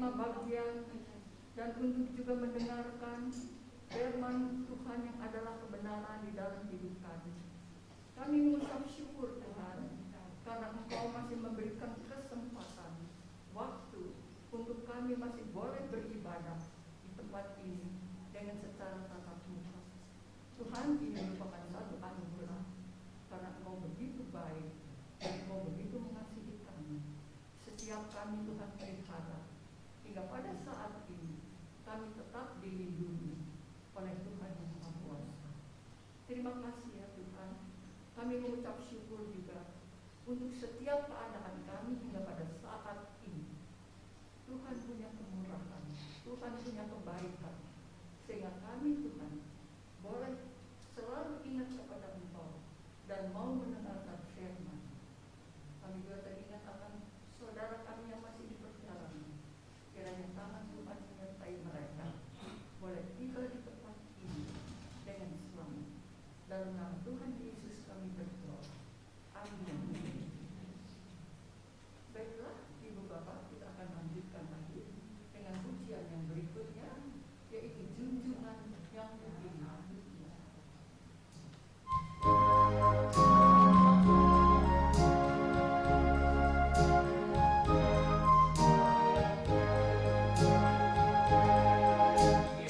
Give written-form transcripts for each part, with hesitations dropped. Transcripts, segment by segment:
menerima bagian dan untuk juga mendengarkan firman Tuhan yang adalah kebenaran di dalam hidup kami. Kami mengucap syukur Tuhan karena Engkau masih memberikan kesempatan, waktu untuk kami masih boleh beribadah di tempat ini dengan secara tatap muka. Tuhan, ini merupakan satu anugerah karena Engkau begitu baik dan Engkau begitu mengasihi kami. Setiap kami Tuhan pelihara hingga pada saat ini kami tetap dilindungi oleh Tuhan yang Maha Kuasa. Terima kasih ya Tuhan. Kami mengucap syukur juga untuk setiap keadaan kami hingga pada saat ini. Tuhan punya kemurahan, Tuhan punya kebaikan, sehingga kami Tuhan boleh selalu ingat kepada Engkau dan mau mendengarkan firman. Kami juga teringat akan saudara kami yang masih di perjalanan. Kiranya tangan Tuhan menyertai mereka, boleh tiba di tempat ini dengan selamat. Dalam nama Tuhan Yesus kami berdoa. Amin. Baiklah, Ibu Bapak, kita akan lanjutkan lagi dengan pujian yang berikutnya, yaitu junjungan yang mulia.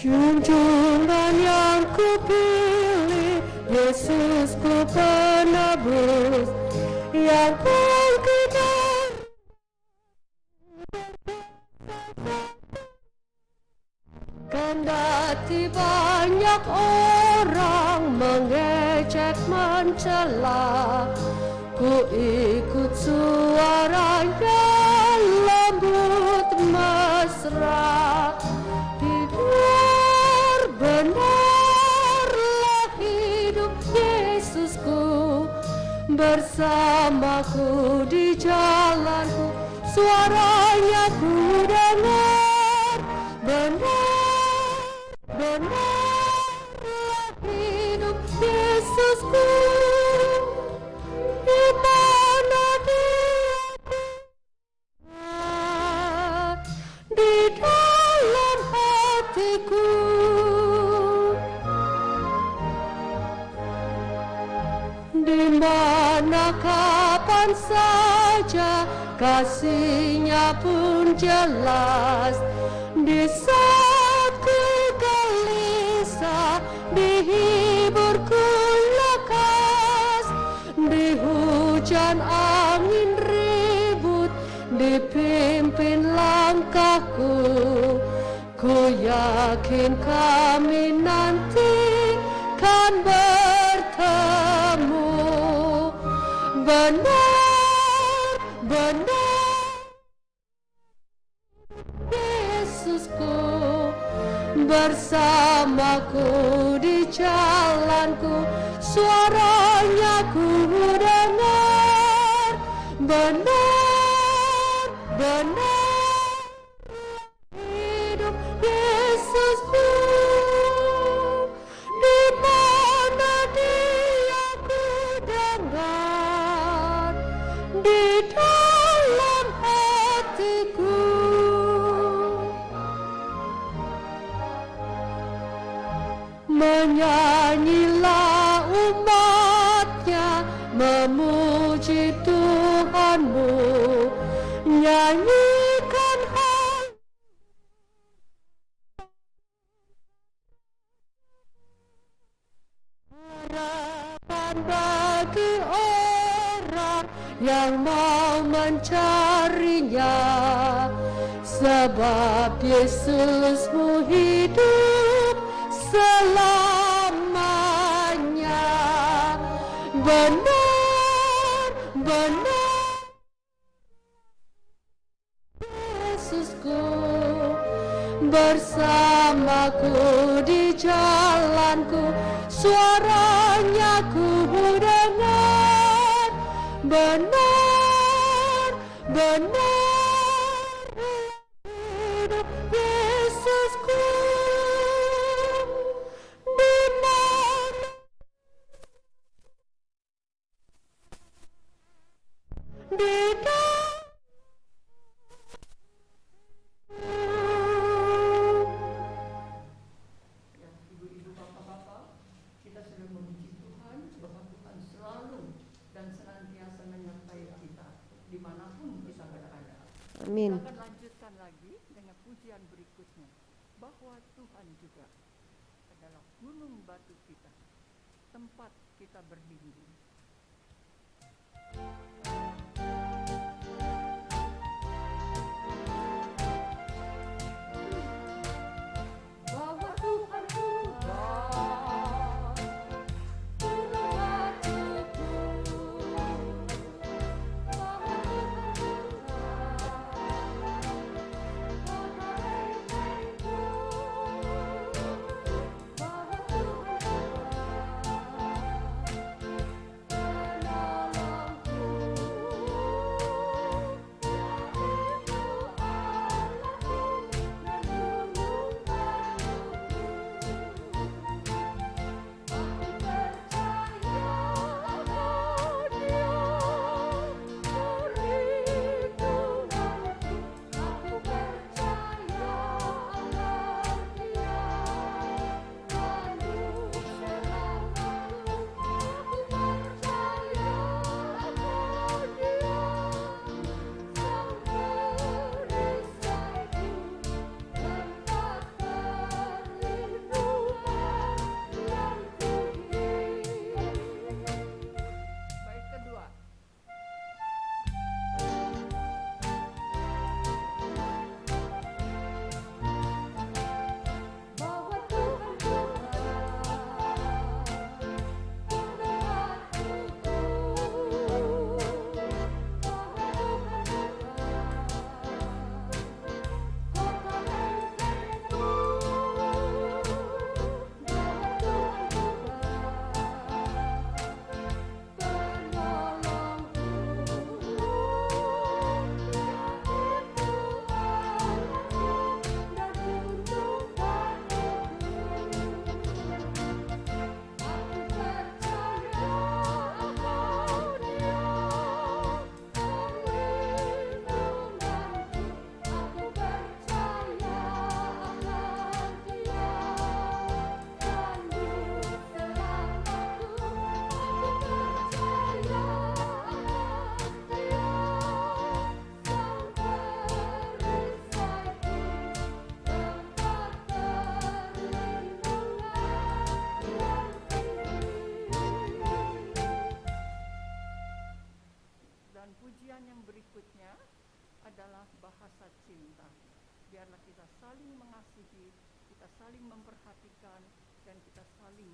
Junjungan yang kupilih, Yesusku penebus, yang kita kendati banyak orang mengejek mencela, ku ikut suaranya lembut mesra. Benarlah hidup Yesusku, bersamaku di jalanku, suaranya ku dengar. Benarlah hidup Yesusku, di mana Dia di dalam hatiku. Di mana kapan saja kasihnya pun jelas. Di saat ku gelisah, dihibur ku lekas. Di hujan angin ribut, dipimpin langkahku. Ku yakin kami nanti kan bertemu. Benar Yesusku, bersamaku di jalanku, suaranya ku dengar. Benar hidup Yesusku, di mana Dia ku dengar, di dalam hatiku. Menyanyilah umatnya, memuji Tuhanmu, nyanyikan harapan bagi orang yang mau mencarinya, sebab Yesusmu hidup selamanya. Benar Yesusku, bersamaku di jalanku, suaranya ku dengar. Benar hidup Yesusku, di mana di dalam Amin. Kita akan lanjutkan lagi dengan pujian berikutnya, bahwa Tuhan juga adalah gunung batu kita, tempat kita berlindung. Bahwa Tuhan Tuhan, gunung batuku, bahwa Tuhan Tuhan, bahwa Bait kedua. Bahwa Tuhan Dan pujian yang berikutnya adalah bahasa cinta. Biarlah kita saling mengasihi, kita saling memperhatikan, dan kita saling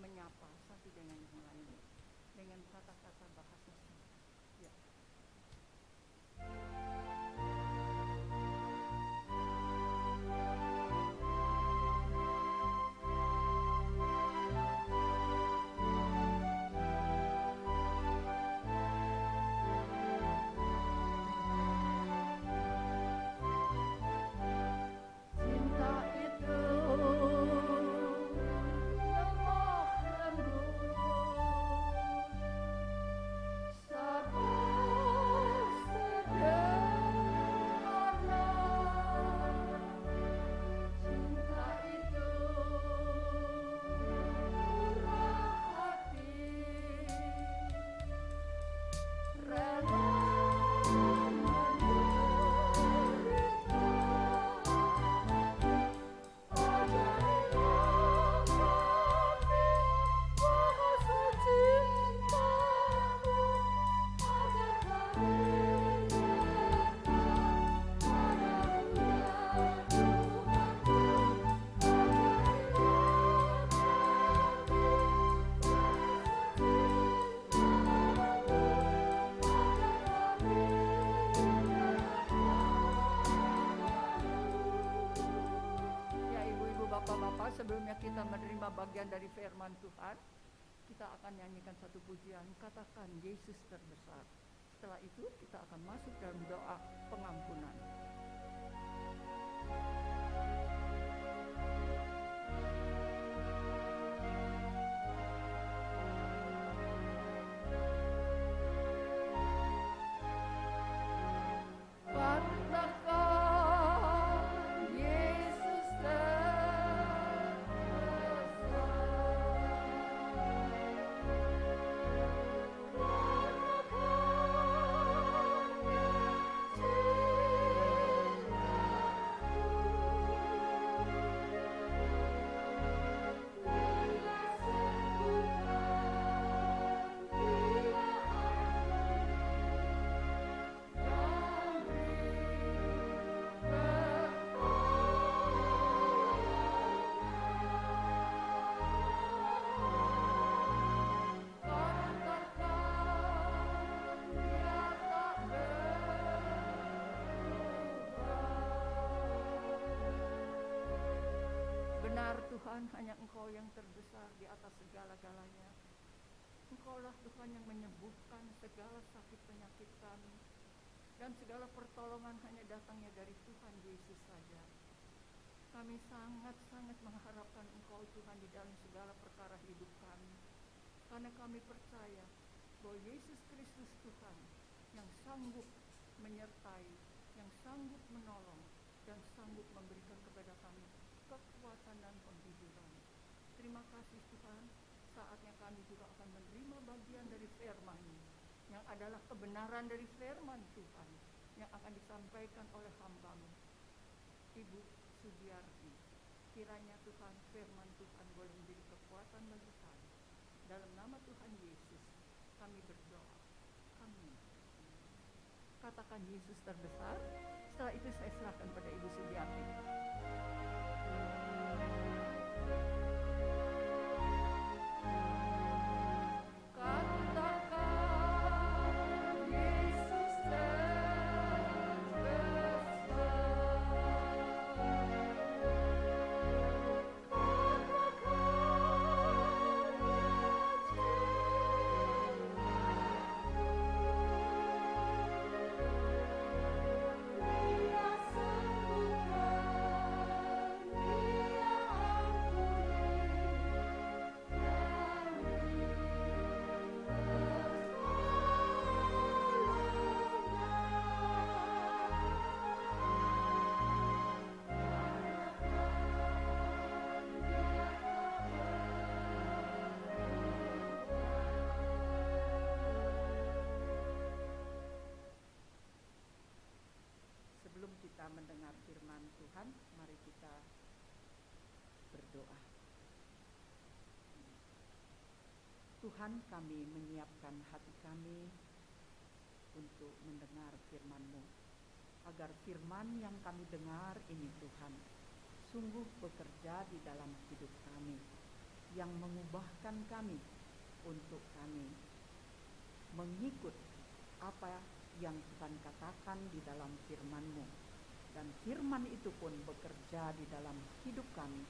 menyapa satu dengan yang lain dengan kata-kata bahasa cinta. Ya. Cinta itu lemah lembut, sabar sederhana. Cinta itu murah hati, rela Ya, ibu-ibu, bapak-bapak, sebelumnya kita menerima bagian dari firman Tuhan, kita akan nyanyikan satu pujian, katakan Yesus terbesar. Setelah itu kita akan masuk dalam doa pengampunan. Katakan Yesus terbesar. Tuhan, hanya Engkau yang terbesar di atas segala-galanya. Engkaulah Tuhan yang menyembuhkan segala sakit penyakit kami. Dan segala pertolongan hanya datangnya dari Tuhan Yesus saja. Kami sangat-sangat mengharapkan Engkau Tuhan di dalam segala perkara hidup kami. Karena kami percaya bahwa Yesus Kristus Tuhan yang sanggup menyertai, yang sanggup menolong, dan sanggup memberikan kepada kami kekuatan dan penghiburan. Terima kasih Tuhan, saatnya kami juga akan menerima bagian dari firman-Mu, yang adalah kebenaran dari firman Tuhan, yang akan disampaikan oleh hamba-Mu, Ibu Sugiarti. Kiranya Tuhan, firman Tuhan boleh menjadi kekuatan bagi kami. Dalam nama Tuhan Yesus, kami berdoa. Amin. Katakan Yesus terbesar. Setelah itu saya serahkan pada Ibu Sugiarti. Sebelum kita mendengar firman Tuhan, mari kita berdoa. Tuhan, kami menyiapkan hati kami untuk mendengar firman-Mu, agar firman yang kami dengar ini Tuhan sungguh bekerja di dalam hidup kami, yang mengubahkan kami untuk kami mengikut apa yang Tuhan katakan di dalam firman-Mu. Dan firman itu pun bekerja di dalam hidup kami,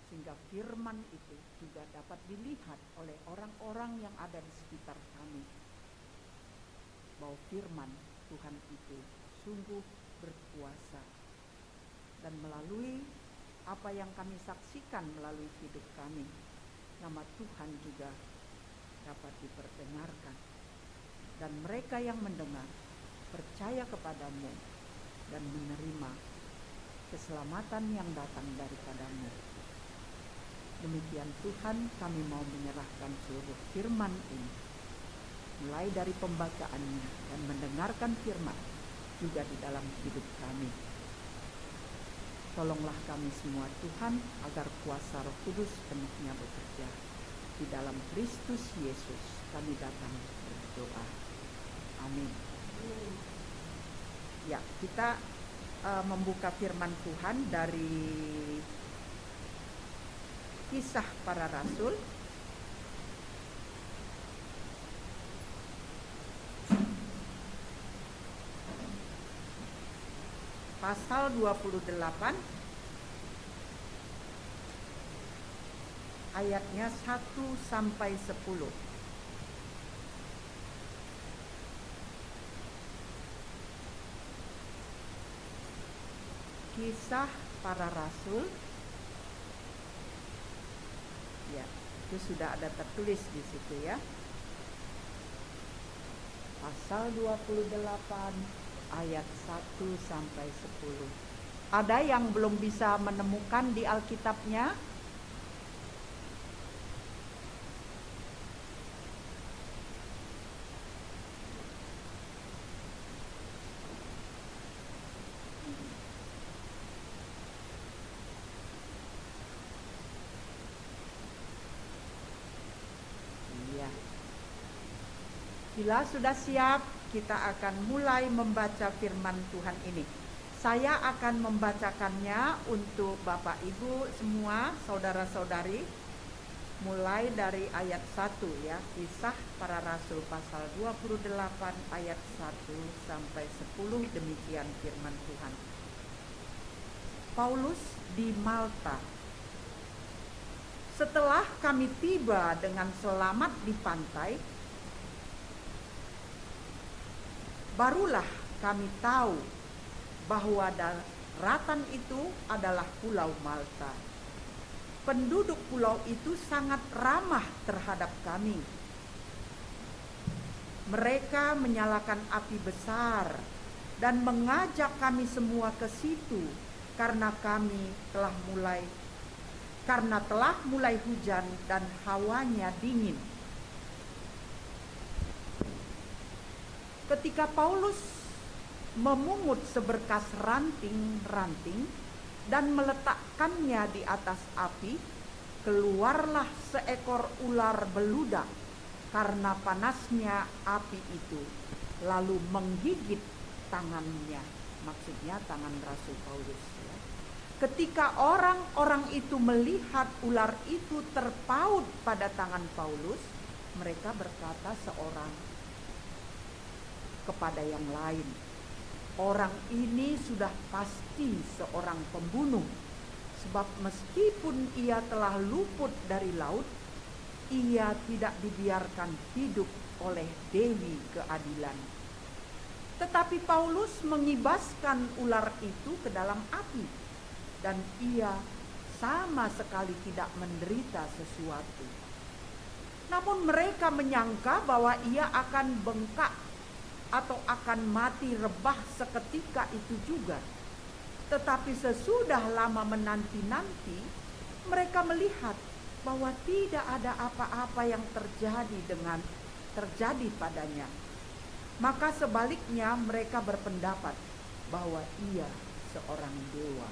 sehingga firman itu juga dapat dilihat oleh orang-orang yang ada di sekitar kami, bahwa firman Tuhan itu sungguh berkuasa. Dan melalui apa yang kami saksikan melalui hidup kami, nama Tuhan juga dapat diperdengarkan. Dan mereka yang mendengar percaya kepadamu dan menerima keselamatan yang datang daripada-Mu. Demikian Tuhan, kami mau menyerahkan seluruh firman ini, mulai dari pembacaannya dan mendengarkan firman juga di dalam hidup kami. Tolonglah kami semua Tuhan, agar kuasa Roh Kudus penuhnya bekerja. Di dalam Kristus Yesus kami datang berdoa. Amin. Ya, kita membuka firman Tuhan dari Kisah Para Rasul pasal 28 ayatnya 1 sampai 10. Kisah Para Rasul, ya, itu sudah ada tertulis di situ ya. Pasal 28 ayat 1 sampai 10. Ada yang belum bisa menemukan di Alkitabnya? Bila sudah siap, kita akan mulai membaca firman Tuhan ini. Saya akan membacakannya untuk Bapak Ibu semua, saudara-saudari, mulai dari ayat 1 ya. Kisah Para Rasul pasal 28 ayat 1 sampai 10, demikian firman Tuhan. Paulus di Malta. Setelah kami tiba dengan selamat di pantai, barulah kami tahu bahwa daratan itu adalah Pulau Malta. Penduduk pulau itu sangat ramah terhadap kami. Mereka menyalakan api besar dan mengajak kami semua ke situ karena telah mulai hujan dan hawanya dingin. Ketika Paulus memungut seberkas ranting-ranting dan meletakkannya di atas api, keluarlah seekor ular beludak karena panasnya api itu, lalu menggigit tangannya, maksudnya tangan Rasul Paulus. Ketika orang-orang itu melihat ular itu terpaut pada tangan Paulus, mereka berkata seorang kepada yang lain, "Orang ini sudah pasti seorang pembunuh, sebab meskipun ia telah luput dari laut, ia tidak dibiarkan hidup oleh Dewi Keadilan." Tetapi Paulus mengibaskan ular itu ke dalam api, dan ia sama sekali tidak menderita sesuatu. Namun mereka menyangka bahwa ia akan bengkak atau akan mati rebah seketika itu juga. Tetapi sesudah lama menanti-nanti, mereka melihat bahwa tidak ada apa-apa yang terjadi padanya. Maka sebaliknya mereka berpendapat bahwa ia seorang dewa.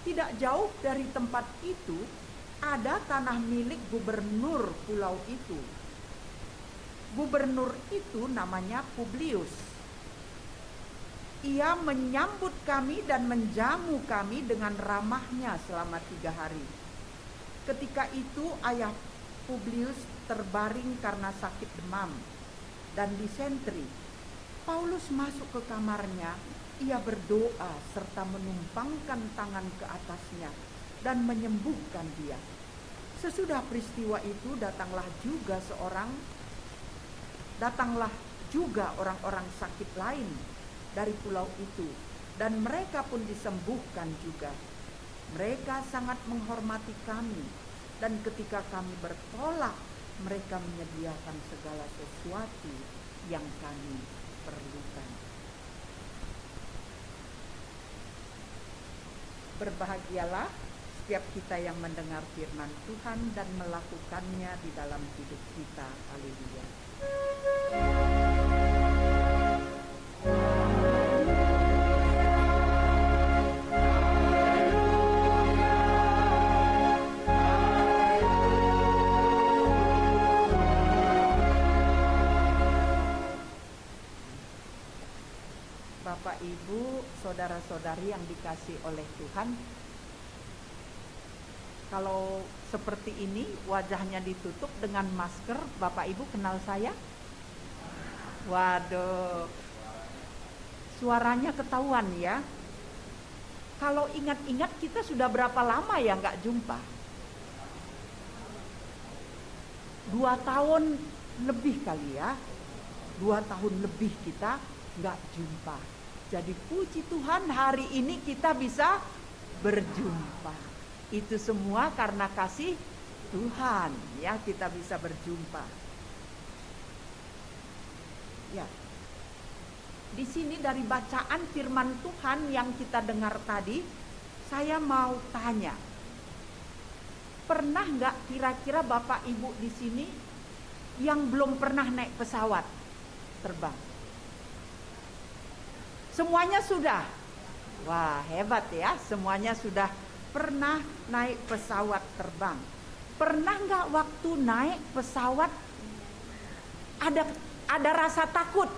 Tidak jauh dari tempat itu ada tanah milik gubernur pulau itu. Gubernur itu namanya Publius. Ia menyambut kami dan menjamu kami dengan ramahnya selama 3 hari. Ketika itu ayah Publius terbaring karena sakit demam dan disentri. Paulus masuk ke kamarnya. Ia berdoa serta menumpangkan tangan ke atasnya dan menyembuhkan dia. Sesudah peristiwa itu datanglah juga orang-orang sakit lain dari pulau itu, dan mereka pun disembuhkan juga. Mereka sangat menghormati kami, dan ketika kami bertolak, mereka menyediakan segala sesuatu yang kami perlukan. Berbahagialah setiap kita yang mendengar firman Tuhan dan melakukannya di dalam hidup kita. Haleluya. Bapak, Ibu, saudara-saudari yang dikasih oleh Tuhan, kalau seperti ini wajahnya ditutup dengan masker, Bapak Ibu kenal saya? Waduh, suaranya ketahuan ya. Kalau ingat-ingat kita sudah berapa lama ya nggak jumpa? 2 tahun lebih kali ya. 2 tahun lebih kita nggak jumpa. Jadi puji Tuhan hari ini kita bisa berjumpa. Itu semua karena kasih Tuhan ya, kita bisa berjumpa. Ya. Di sini dari bacaan firman Tuhan yang kita dengar tadi, saya mau tanya. Pernah nggak kira-kira Bapak Ibu di sini yang belum pernah naik pesawat terbang? Semuanya sudah. Wah, hebat ya, semuanya sudah pernah naik pesawat terbang. Pernah nggak waktu naik pesawat ada rasa takut?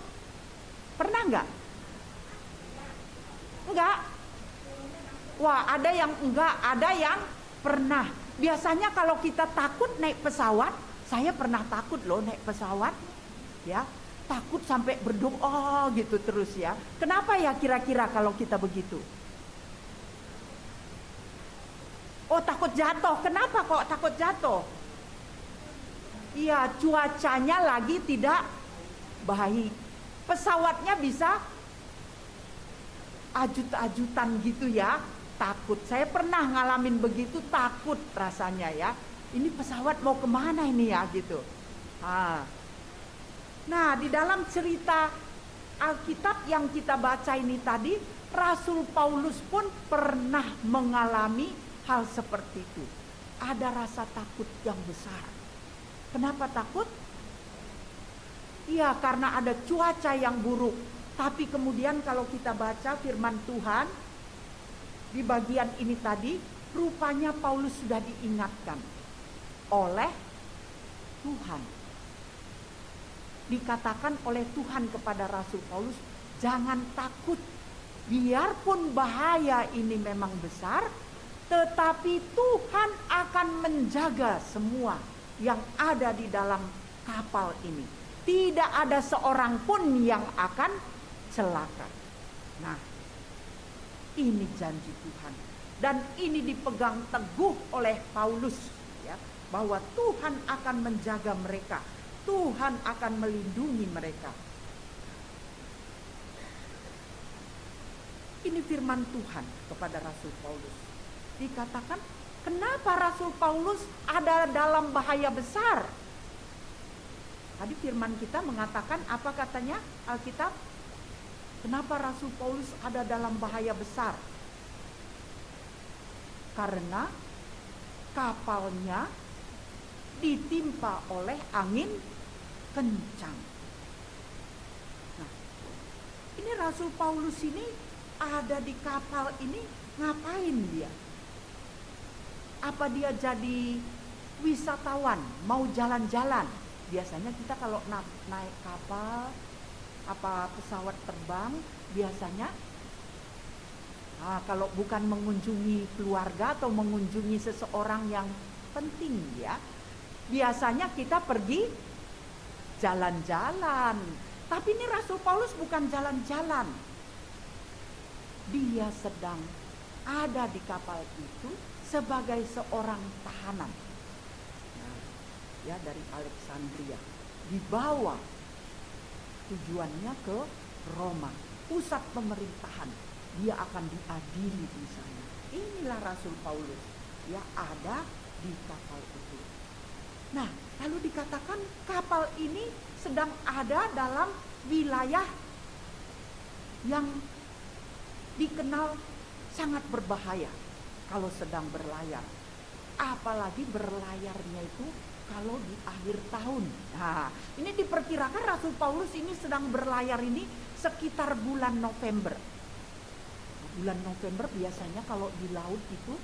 Pernah nggak? Enggak? Wah, ada yang enggak, ada yang pernah. Biasanya kalau kita takut naik pesawat, saya pernah takut loh naik pesawat, ya. Takut sampai berdoa gitu terus ya. Kenapa ya kira-kira kalau kita begitu? Oh, takut jatuh. Kenapa kok takut jatuh? Iya, cuacanya lagi tidak baik. Pesawatnya bisa ajut-ajutan gitu ya. Takut. Saya pernah ngalamin begitu, takut rasanya ya. Ini pesawat mau kemana ini ya gitu. Nah, di dalam cerita Alkitab yang kita baca ini tadi, Rasul Paulus pun pernah mengalami hal seperti itu. Ada rasa takut yang besar. Kenapa takut? Iya, karena ada cuaca yang buruk. Tapi kemudian kalau kita baca firman Tuhan di bagian ini tadi, rupanya Paulus sudah diingatkan oleh Tuhan. Dikatakan oleh Tuhan kepada Rasul Paulus, jangan takut. Biarpun bahaya ini memang besar, tetapi Tuhan akan menjaga semua yang ada di dalam kapal ini. Tidak ada seorang pun yang akan celaka. Nah, ini janji Tuhan. Dan ini dipegang teguh oleh Paulus ya, bahwa Tuhan akan menjaga mereka. Tuhan akan melindungi mereka. Ini firman Tuhan kepada Rasul Paulus. Dikatakan, kenapa Rasul Paulus ada dalam bahaya besar? Tadi firman kita mengatakan, apa katanya Alkitab? Kenapa Rasul Paulus ada dalam bahaya besar? Karena kapalnya ditimpa oleh angin kencang. Nah, ini Rasul Paulus ini ada di kapal ini ngapain dia? Apa dia jadi wisatawan, mau jalan-jalan? Biasanya kita kalau naik kapal, pesawat terbang, biasanya kalau bukan mengunjungi keluarga atau mengunjungi seseorang yang penting ya, biasanya kita pergi jalan-jalan. Tapi ini Rasul Paulus bukan jalan-jalan. Dia sedang ada di kapal itu sebagai seorang tahanan. Nah, ya dari Alexandria. Dibawa tujuannya ke Roma, pusat pemerintahan. Dia akan diadili di sana. Inilah Rasul Paulus ya, ada di kapal itu. Nah, lalu dikatakan kapal ini sedang ada dalam wilayah yang dikenal sangat berbahaya kalau sedang berlayar. Apalagi berlayarnya itu kalau di akhir tahun. Nah, ini diperkirakan Rasul Paulus ini sedang berlayar ini sekitar bulan November. Bulan November biasanya kalau di laut itu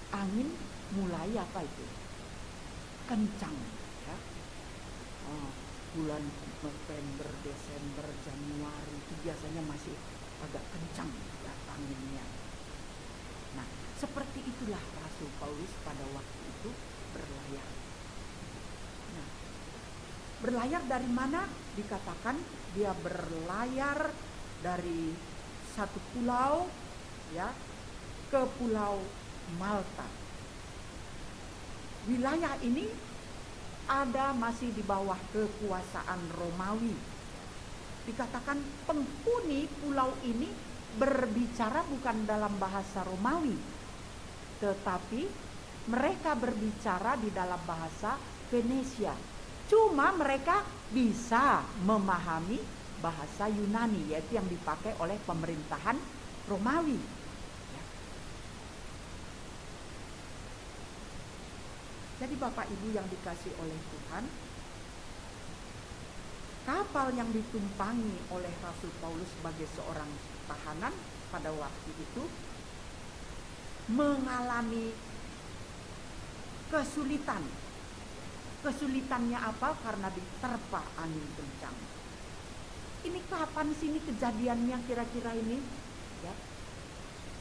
angin mulai kencang ya. Bulan November, Desember, Januari itu biasanya masih agak kencang ya, anginnya. Nah, seperti itulah Rasul Paulus pada waktu itu berlayar. Nah, berlayar dari mana? Dikatakan dia berlayar dari satu pulau ya ke pulau Malta. Wilayah ini ada masih di bawah kekuasaan Romawi. Dikatakan penghuni pulau ini berbicara bukan dalam bahasa Romawi, tetapi mereka berbicara di dalam bahasa Venesia. Cuma mereka bisa memahami bahasa Yunani, yaitu yang dipakai oleh pemerintahan Romawi. Jadi Bapak Ibu yang dikasih oleh Tuhan, kapal yang ditumpangi oleh Rasul Paulus sebagai seorang tahanan pada waktu itu mengalami kesulitan. Kesulitannya apa? Karena diterpa angin kencang. Ini kapan sih ini kejadiannya kira-kira ini? Ya.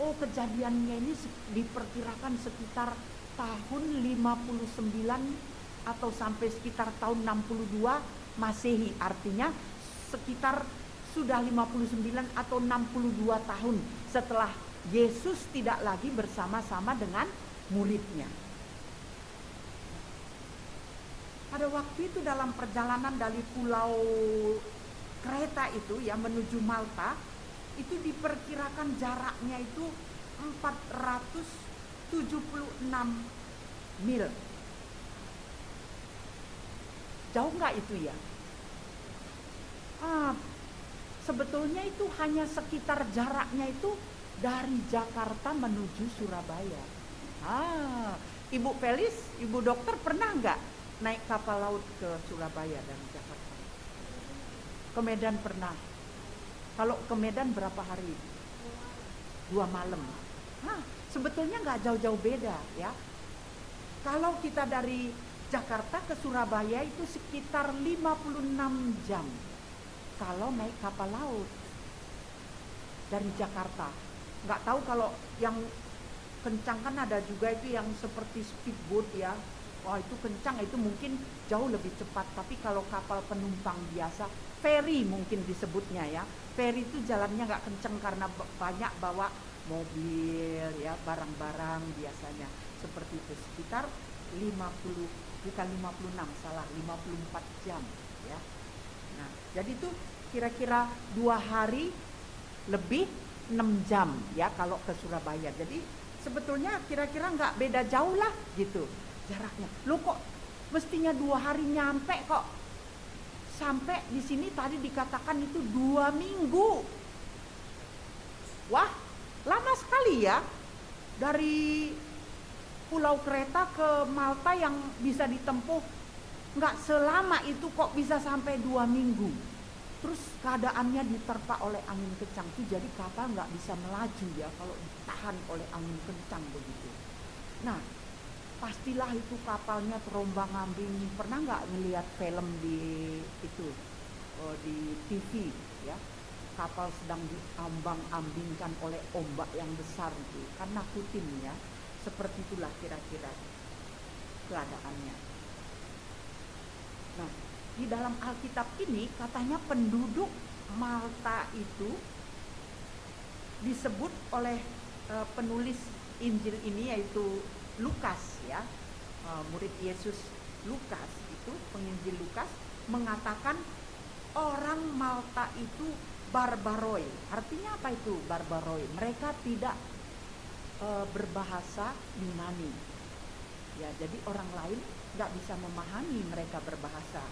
Oh, kejadiannya ini diperkirakan sekitar tahun 59 atau sampai sekitar tahun 62 Masehi, artinya sekitar sudah 59 atau 62 tahun setelah Yesus tidak lagi bersama-sama dengan muridnya. Pada waktu itu dalam perjalanan dari pulau Kreta itu ya menuju Malta, itu diperkirakan jaraknya itu 476 mil. Jauh nggak itu ya? Sebetulnya itu hanya sekitar jaraknya itu dari Jakarta menuju Surabaya. Ibu Felis, Ibu Dokter pernah nggak naik kapal laut ke Surabaya dari Jakarta? Ke Medan pernah. Kalau ke Medan berapa hari? 2 malam. Sebetulnya nggak jauh-jauh beda ya. Kalau kita dari Jakarta ke Surabaya itu sekitar 56 jam. Kalau naik kapal laut dari Jakarta. Nggak tahu kalau yang kencang kan ada juga itu yang seperti speedboat ya. Wah itu kencang, itu mungkin jauh lebih cepat. Tapi kalau kapal penumpang biasa, ferry mungkin disebutnya ya. Ferry itu jalannya nggak kencang karena banyak bawa mobil ya, barang-barang biasanya. Seperti itu, sekitar 54 jam ya. Nah, jadi itu kira-kira 2 hari lebih 6 jam ya kalau ke Surabaya. Jadi sebetulnya kira-kira nggak beda jauh lah gitu jaraknya. Lo kok mestinya 2 hari nyampe kok? Sampai di sini tadi dikatakan itu 2 minggu. Wah, lama sekali ya. Dari Pulau Kreta ke Malta yang bisa ditempuh nggak selama itu kok bisa sampai 2 minggu. Terus keadaannya diterpa oleh angin kencang itu, jadi kapal nggak bisa melaju ya kalau ditahan oleh angin kencang begitu. Nah, pastilah itu kapalnya terombang-ambing. Pernah nggak ngelihat film di itu di TV ya? Kapal sedang diambang-ambingkan oleh ombak yang besar itu, kan nakutin ya. Seperti itulah kira-kira keadaannya. Nah, di dalam Alkitab ini katanya penduduk Malta itu disebut oleh penulis Injil ini yaitu Lukas ya. Murid Yesus Lukas itu, penginjil Lukas mengatakan orang Malta itu barbaroi. Artinya apa itu barbaroi? Mereka tidak berbahasa Yunani. Ya, jadi orang lain nggak bisa memahami mereka berbahasa.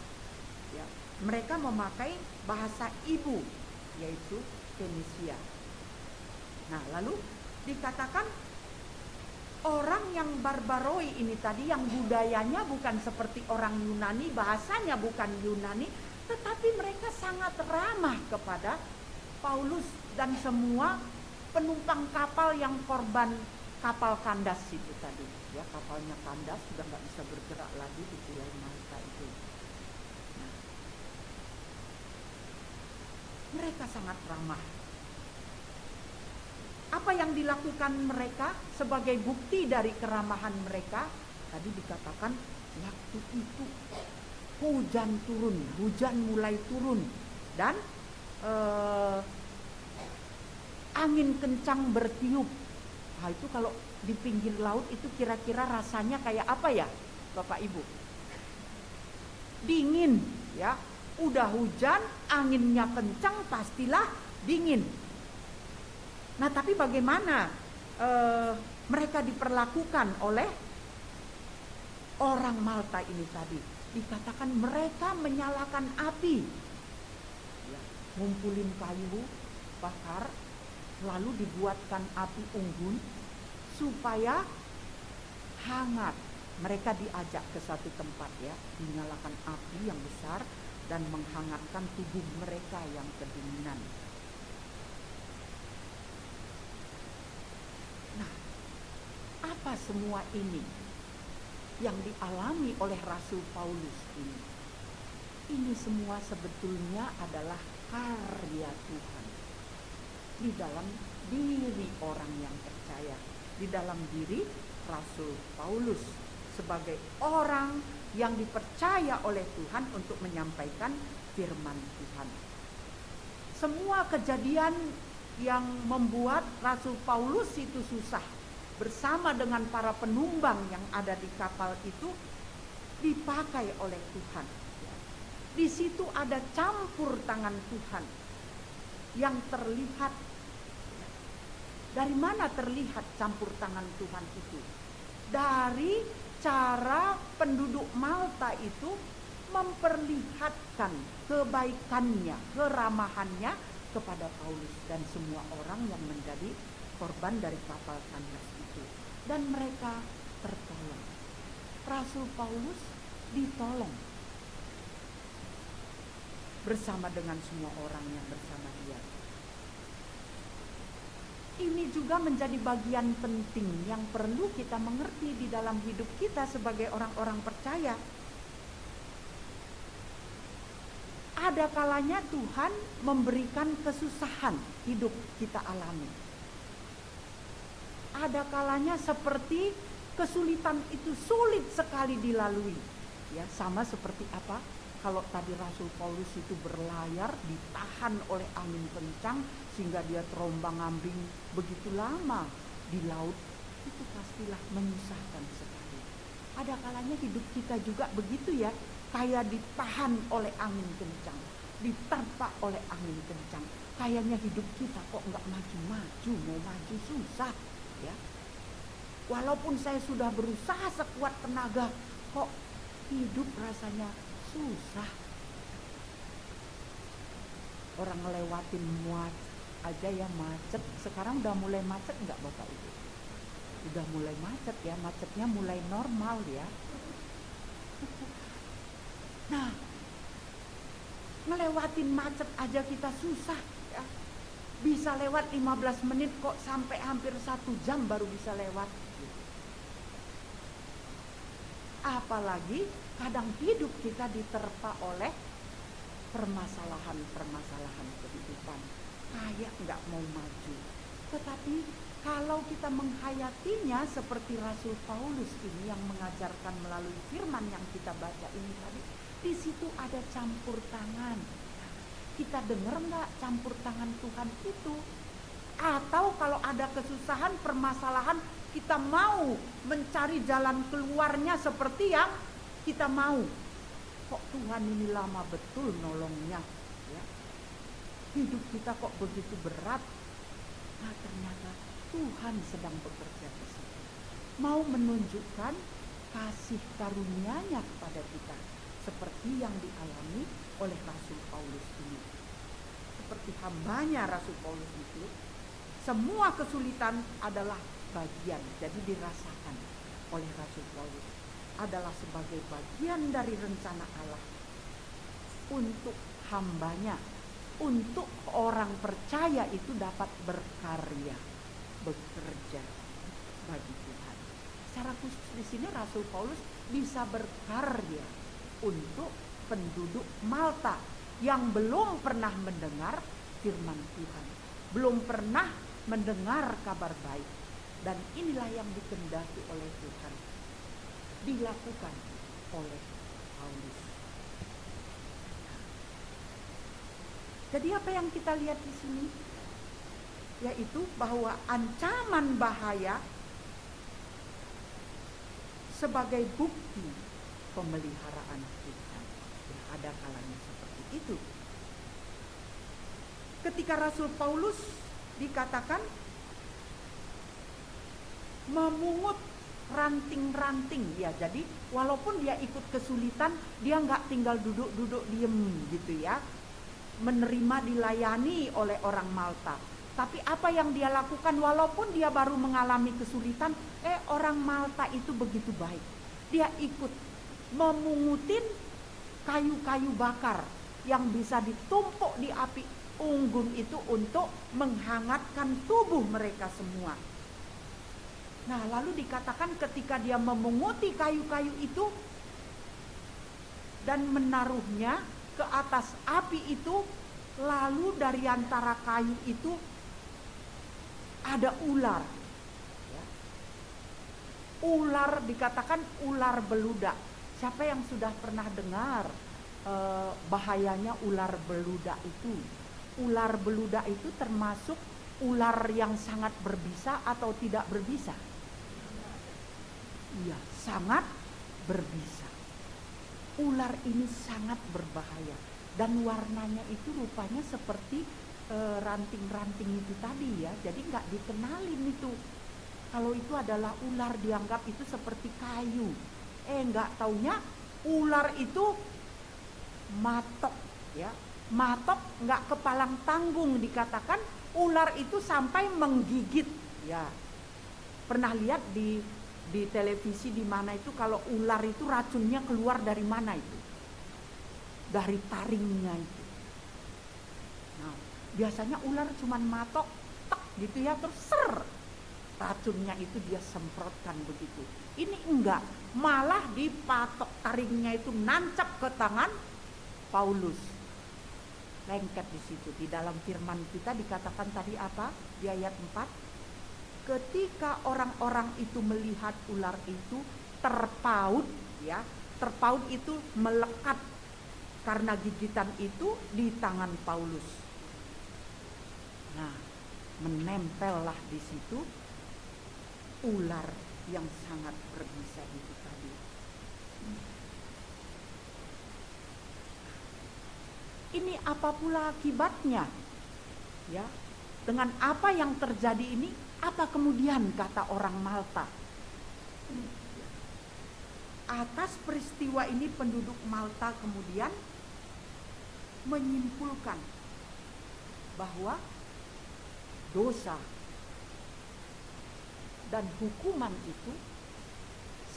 Ya, mereka memakai bahasa ibu, yaitu Fenisia. Nah, lalu dikatakan orang yang barbaroi ini tadi, yang budayanya bukan seperti orang Yunani, bahasanya bukan Yunani, tetapi mereka sangat ramah kepada Paulus dan semua penumpang kapal yang korban kapal kandas itu tadi. Ya, kapalnya kandas, sudah nggak bisa bergerak lagi di Pulau Malta itu. Nah, mereka sangat ramah. Apa yang dilakukan mereka sebagai bukti dari keramahan mereka? Tadi dikatakan waktu itu hujan turun, hujan mulai turun dan angin kencang bertiup. Nah, itu kalau di pinggir laut itu kira-kira rasanya kayak apa ya, Bapak Ibu? Dingin, ya. Udah hujan, anginnya kencang, pastilah dingin. Nah, tapi bagaimana mereka diperlakukan oleh orang Malta ini tadi? Dikatakan mereka menyalakan api, ya, ngumpulin kayu bakar, lalu dibuatkan api unggun supaya hangat. Mereka diajak ke satu tempat ya, dinyalakan api yang besar dan menghangatkan tubuh mereka yang kedinginan. Nah, apa semua ini yang dialami oleh Rasul Paulus ini? Ini semua sebetulnya adalah karya Tuhan di dalam diri orang yang percaya, di dalam diri Rasul Paulus sebagai orang yang dipercaya oleh Tuhan untuk menyampaikan firman Tuhan. Semua kejadian yang membuat Rasul Paulus itu susah bersama dengan para penumbang yang ada di kapal itu dipakai oleh Tuhan. Di situ ada campur tangan Tuhan yang terlihat. Dari mana terlihat campur tangan Tuhan itu? Dari cara penduduk Malta itu memperlihatkan kebaikannya, keramahannya kepada Paulus dan semua orang yang menjadi korban dari kapal kandas itu. Dan mereka tertolong. Rasul Paulus ditolong bersama dengan semua orang yang bersama dia. Ini juga menjadi bagian penting yang perlu kita mengerti di dalam hidup kita sebagai orang-orang percaya. Ada kalanya Tuhan memberikan kesusahan hidup kita alami. Ada kalanya seperti kesulitan itu sulit sekali dilalui. Ya, sama seperti apa? Kalau tadi Rasul Paulus itu berlayar, ditahan oleh angin kencang sehingga dia terombang-ambing begitu lama di laut, itu pastilah menyusahkan sekali. Ada kalanya hidup kita juga begitu ya, kayak ditahan oleh angin kencang, diterpa oleh angin kencang. Kayaknya hidup kita kok nggak maju-maju, mau maju susah ya. Walaupun saya sudah berusaha sekuat tenaga, kok hidup rasanya susah. Orang ngelewatin muat aja ya macet. Sekarang udah mulai macet nggak Bapak Ibu? Udah mulai macet ya, macetnya mulai normal ya. Nah, ngelewatin macet aja kita susah ya. Bisa lewat 15 menit kok sampai hampir 1 jam baru bisa lewat. Apalagi kadang hidup kita diterpa oleh permasalahan kehidupan, kayak nggak mau maju. Tetapi kalau kita menghayatinya seperti Rasul Paulus ini yang mengajarkan melalui firman yang kita baca ini tadi, di situ ada campur tangan. Kita dengar nggak campur tangan Tuhan itu? Atau kalau ada kesusahan, permasalahan, kita mau mencari jalan keluarnya seperti yang kita mau. Kok Tuhan ini lama betul nolongnya ya? Hidup kita kok begitu berat. Nah, ternyata Tuhan sedang bekerja di situ, mau menunjukkan kasih karunia-Nya kepada kita, seperti yang dialami oleh Rasul Paulus ini. Seperti hambanya Rasul Paulus itu, semua kesulitan adalah bagian, jadi dirasakan oleh Rasul Paulus, adalah sebagai bagian dari rencana Allah untuk hambanya, untuk orang percaya itu dapat berkarya, bekerja bagi Tuhan. Secara khusus di sini Rasul Paulus bisa berkarya untuk penduduk Malta yang belum pernah mendengar firman Tuhan, belum pernah mendengar kabar baik. Dan inilah yang dikehendaki oleh Tuhan, dilakukan oleh Paulus. Jadi apa yang kita lihat di sini? Yaitu bahwa ancaman bahaya sebagai bukti pemeliharaan Tuhan. Ya, ada kalanya seperti itu. Ketika Rasul Paulus dikatakan memungut ranting-ranting ya, jadi walaupun dia ikut kesulitan, dia nggak tinggal duduk-duduk diem gitu ya, menerima dilayani oleh orang Malta. Tapi apa yang dia lakukan walaupun dia baru mengalami kesulitan, orang Malta itu begitu baik. Dia ikut memungutin kayu-kayu bakar yang bisa ditumpuk di api unggun itu untuk menghangatkan tubuh mereka semua. Nah, lalu dikatakan ketika dia memunguti kayu-kayu itu dan menaruhnya ke atas api itu, lalu dari antara kayu itu ada ular. Ya. Ular, dikatakan ular beludak. Siapa yang sudah pernah dengar bahayanya ular beludak itu? Ular beludak itu termasuk ular yang sangat berbisa atau tidak berbisa? Iya, sangat berbisa. Ular ini sangat berbahaya dan warnanya itu rupanya seperti ranting-ranting itu tadi ya. Jadi nggak dikenalin itu. Kalau itu adalah ular, dianggap itu seperti kayu. Nggak taunya ular itu matok ya. Matok nggak kepalang tanggung, dikatakan ular itu sampai menggigit ya. Pernah lihat di televisi di mana itu kalau ular itu racunnya keluar dari mana itu? Dari taringnya itu. Nah, biasanya ular cuman matok tek gitu ya, terus ser, racunnya itu dia semprotkan begitu. Ini enggak, malah dipatok taringnya itu nancap ke tangan Paulus. Lengket di situ. Di dalam firman kita dikatakan tadi apa? Di ayat 4. Ketika orang-orang itu melihat ular itu terpaut ya, terpaut itu melekat karena gigitan itu di tangan Paulus. Nah, menempellah di situ ular yang sangat berbisa itu tadi. Ini apa pula akibatnya? Ya, dengan apa yang terjadi ini, apa kemudian kata orang Malta? Atas peristiwa ini penduduk Malta kemudian menyimpulkan bahwa dosa dan hukuman itu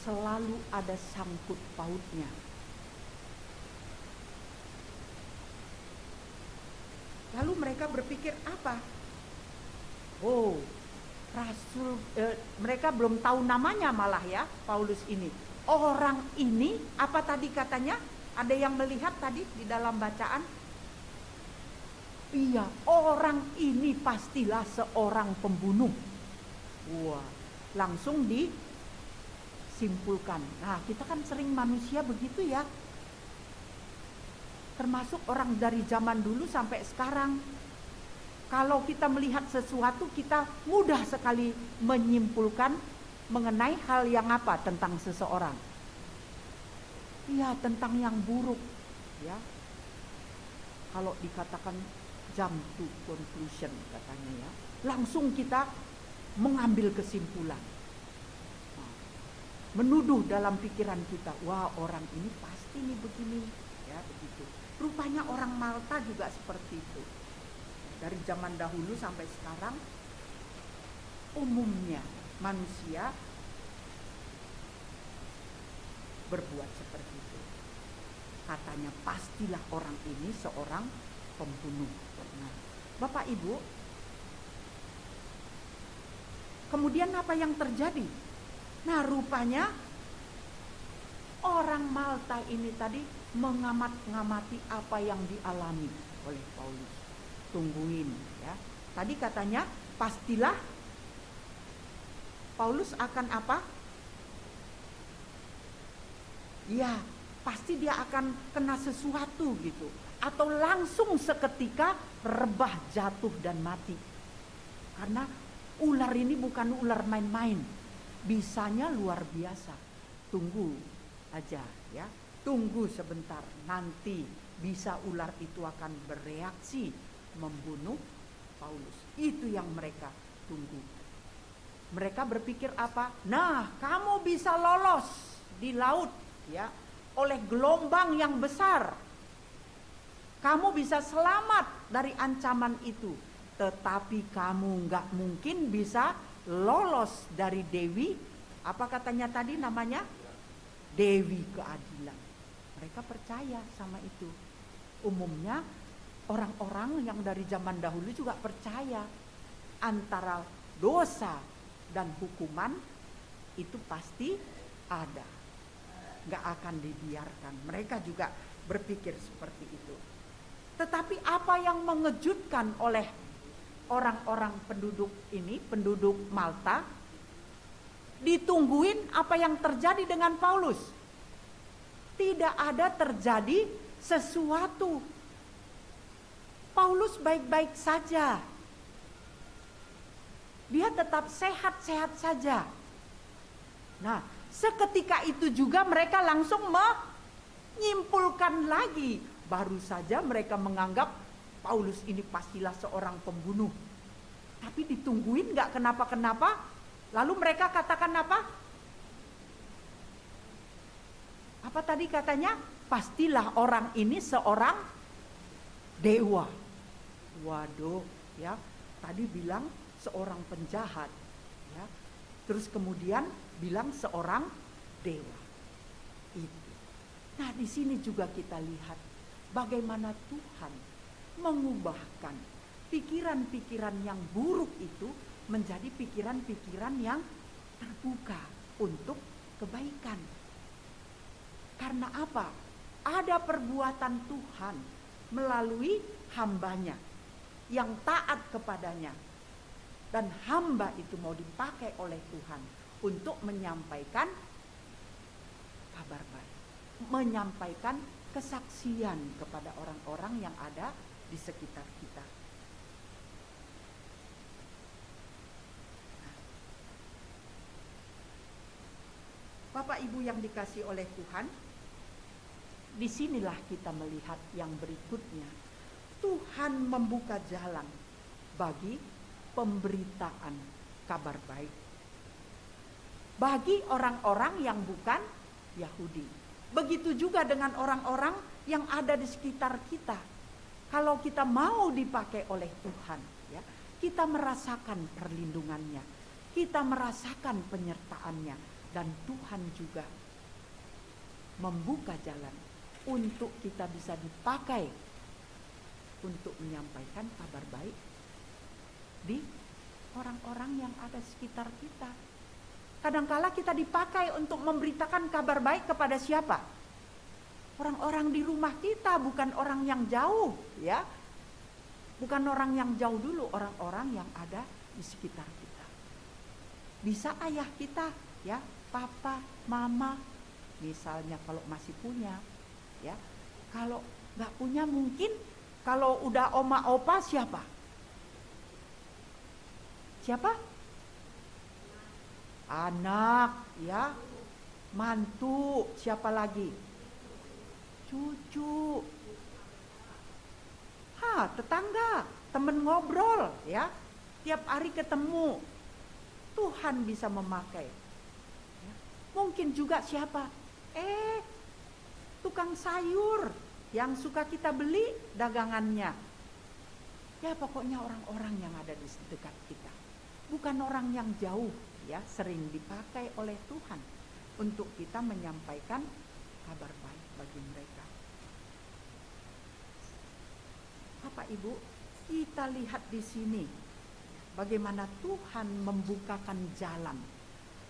selalu ada sangkut pautnya. Lalu mereka berpikir apa? Oh, mereka belum tahu namanya malah ya, Paulus ini. Orang ini, apa tadi katanya? Ada yang melihat tadi di dalam bacaan? Iya, orang ini pastilah seorang pembunuh. Wah, langsung disimpulkan. Nah, kita kan sering manusia begitu ya. Termasuk orang dari zaman dulu sampai sekarang. Kalau kita melihat sesuatu, kita mudah sekali menyimpulkan mengenai hal yang apa tentang seseorang. Iya, tentang yang buruk, ya. Kalau dikatakan jump to conclusion katanya ya, langsung kita mengambil kesimpulan. Menuduh dalam pikiran kita, wah orang ini pasti nih begini, ya begitu. Rupanya orang Malta juga seperti itu. Dari zaman dahulu sampai sekarang, umumnya manusia berbuat seperti itu. Katanya pastilah orang ini seorang pembunuh. Nah, Bapak Ibu, kemudian apa yang terjadi? Nah, rupanya orang Malta ini tadi mengamati apa yang dialami oleh Paulus. Tungguin ya. Tadi katanya pastilah Paulus akan apa? Ya, pasti dia akan kena sesuatu gitu. Atau langsung seketika rebah, jatuh dan mati. Karena ular ini bukan ular main-main. Bisanya luar biasa. Tunggu aja ya. Tunggu sebentar, nanti bisa ular itu akan bereaksi membunuh Paulus. Itu yang mereka tunggu. Mereka berpikir apa? Nah, kamu bisa lolos di laut ya oleh gelombang yang besar. Kamu bisa selamat dari ancaman itu. Tetapi kamu nggak mungkin bisa lolos dari Dewi. Apa katanya tadi namanya? Dewi keadilan. Mereka percaya sama itu. Umumnya orang-orang yang dari zaman dahulu juga percaya antara dosa dan hukuman itu pasti ada. Gak akan dibiarkan. Mereka juga berpikir seperti itu. Tetapi apa yang mengejutkan oleh orang-orang penduduk ini, penduduk Malta, ditungguin apa yang terjadi dengan Paulus. Tidak ada terjadi sesuatu. Paulus baik-baik saja. Dia tetap sehat-sehat saja. Nah, seketika itu juga mereka langsung menyimpulkan lagi. Baru saja mereka menganggap Paulus ini pastilah seorang pembunuh. Tapi ditungguin gak kenapa-kenapa. Lalu mereka katakan apa? Apa tadi katanya? Pastilah orang ini seorang dewa. Waduh, ya. Tadi bilang seorang penjahat, ya. Terus kemudian bilang seorang dewa. Itu. Nah, di sini juga kita lihat bagaimana Tuhan mengubahkan pikiran-pikiran yang buruk itu menjadi pikiran-pikiran yang terbuka untuk kebaikan. Karena apa? Ada perbuatan Tuhan melalui hambanya yang taat kepadanya. Dan hamba itu mau dipakai oleh Tuhan untuk menyampaikan kabar baik. Menyampaikan kesaksian kepada orang-orang yang ada di sekitar kita. Bapak Ibu yang dikasihi oleh Tuhan, disinilah kita melihat yang berikutnya. Tuhan membuka jalan bagi pemberitaan kabar baik bagi orang-orang yang bukan Yahudi. Begitu juga dengan orang-orang yang ada di sekitar kita. Kalau kita mau dipakai oleh Tuhan, ya, kita merasakan perlindungannya, kita merasakan penyertaannya, dan Tuhan juga membuka jalan untuk kita bisa dipakai untuk menyampaikan kabar baik di orang-orang yang ada sekitar kita. Kadangkala kita dipakai untuk memberitakan kabar baik kepada siapa? Orang-orang di rumah kita, bukan orang yang jauh, ya. Bukan orang yang jauh dulu, orang-orang yang ada di sekitar kita. Bisa ayah kita, ya, papa, mama, misalnya kalau masih punya, ya. Kalau nggak punya mungkin kalau udah oma opa siapa? Siapa? Anak, ya, mantu, siapa lagi? Cucu. Tetangga, temen ngobrol, ya. Tiap hari ketemu. Tuhan bisa memakai. Ya. Mungkin juga siapa? Tukang sayur yang suka kita beli dagangannya. Ya, pokoknya orang-orang yang ada di dekat kita. Bukan orang yang jauh, ya, sering dipakai oleh Tuhan untuk kita menyampaikan kabar baik bagi mereka. Bapak Ibu, kita lihat di sini bagaimana Tuhan membukakan jalan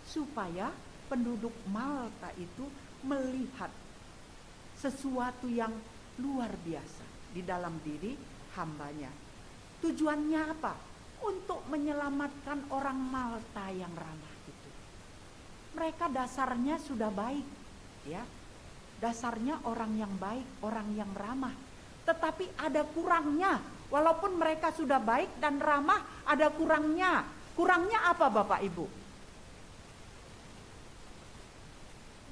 supaya penduduk Malta itu melihat sesuatu yang luar biasa di dalam diri hambanya. Tujuannya apa? Untuk menyelamatkan orang Malta yang ramah itu. Mereka dasarnya sudah baik, ya. Dasarnya orang yang baik, orang yang ramah. Tetapi ada kurangnya. Walaupun mereka sudah baik dan ramah, ada kurangnya. Kurangnya apa Bapak Ibu?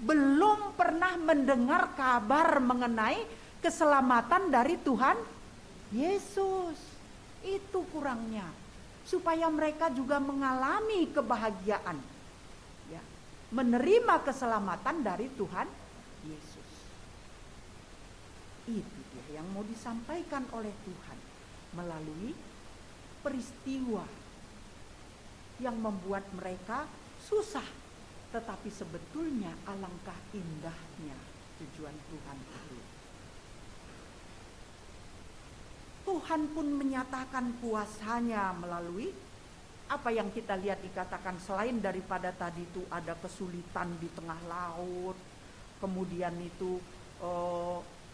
Belum pernah mendengar kabar mengenai keselamatan dari Tuhan Yesus. Itu kurangnya. Supaya mereka juga mengalami kebahagiaan, ya, menerima keselamatan dari Tuhan Yesus. Itu dia yang mau disampaikan oleh Tuhan melalui peristiwa yang membuat mereka susah, tetapi sebetulnya alangkah indahnya tujuan Tuhan itu. Tuhan pun menyatakan kuasanya melalui apa yang kita lihat dikatakan, selain daripada tadi itu ada kesulitan di tengah laut, kemudian itu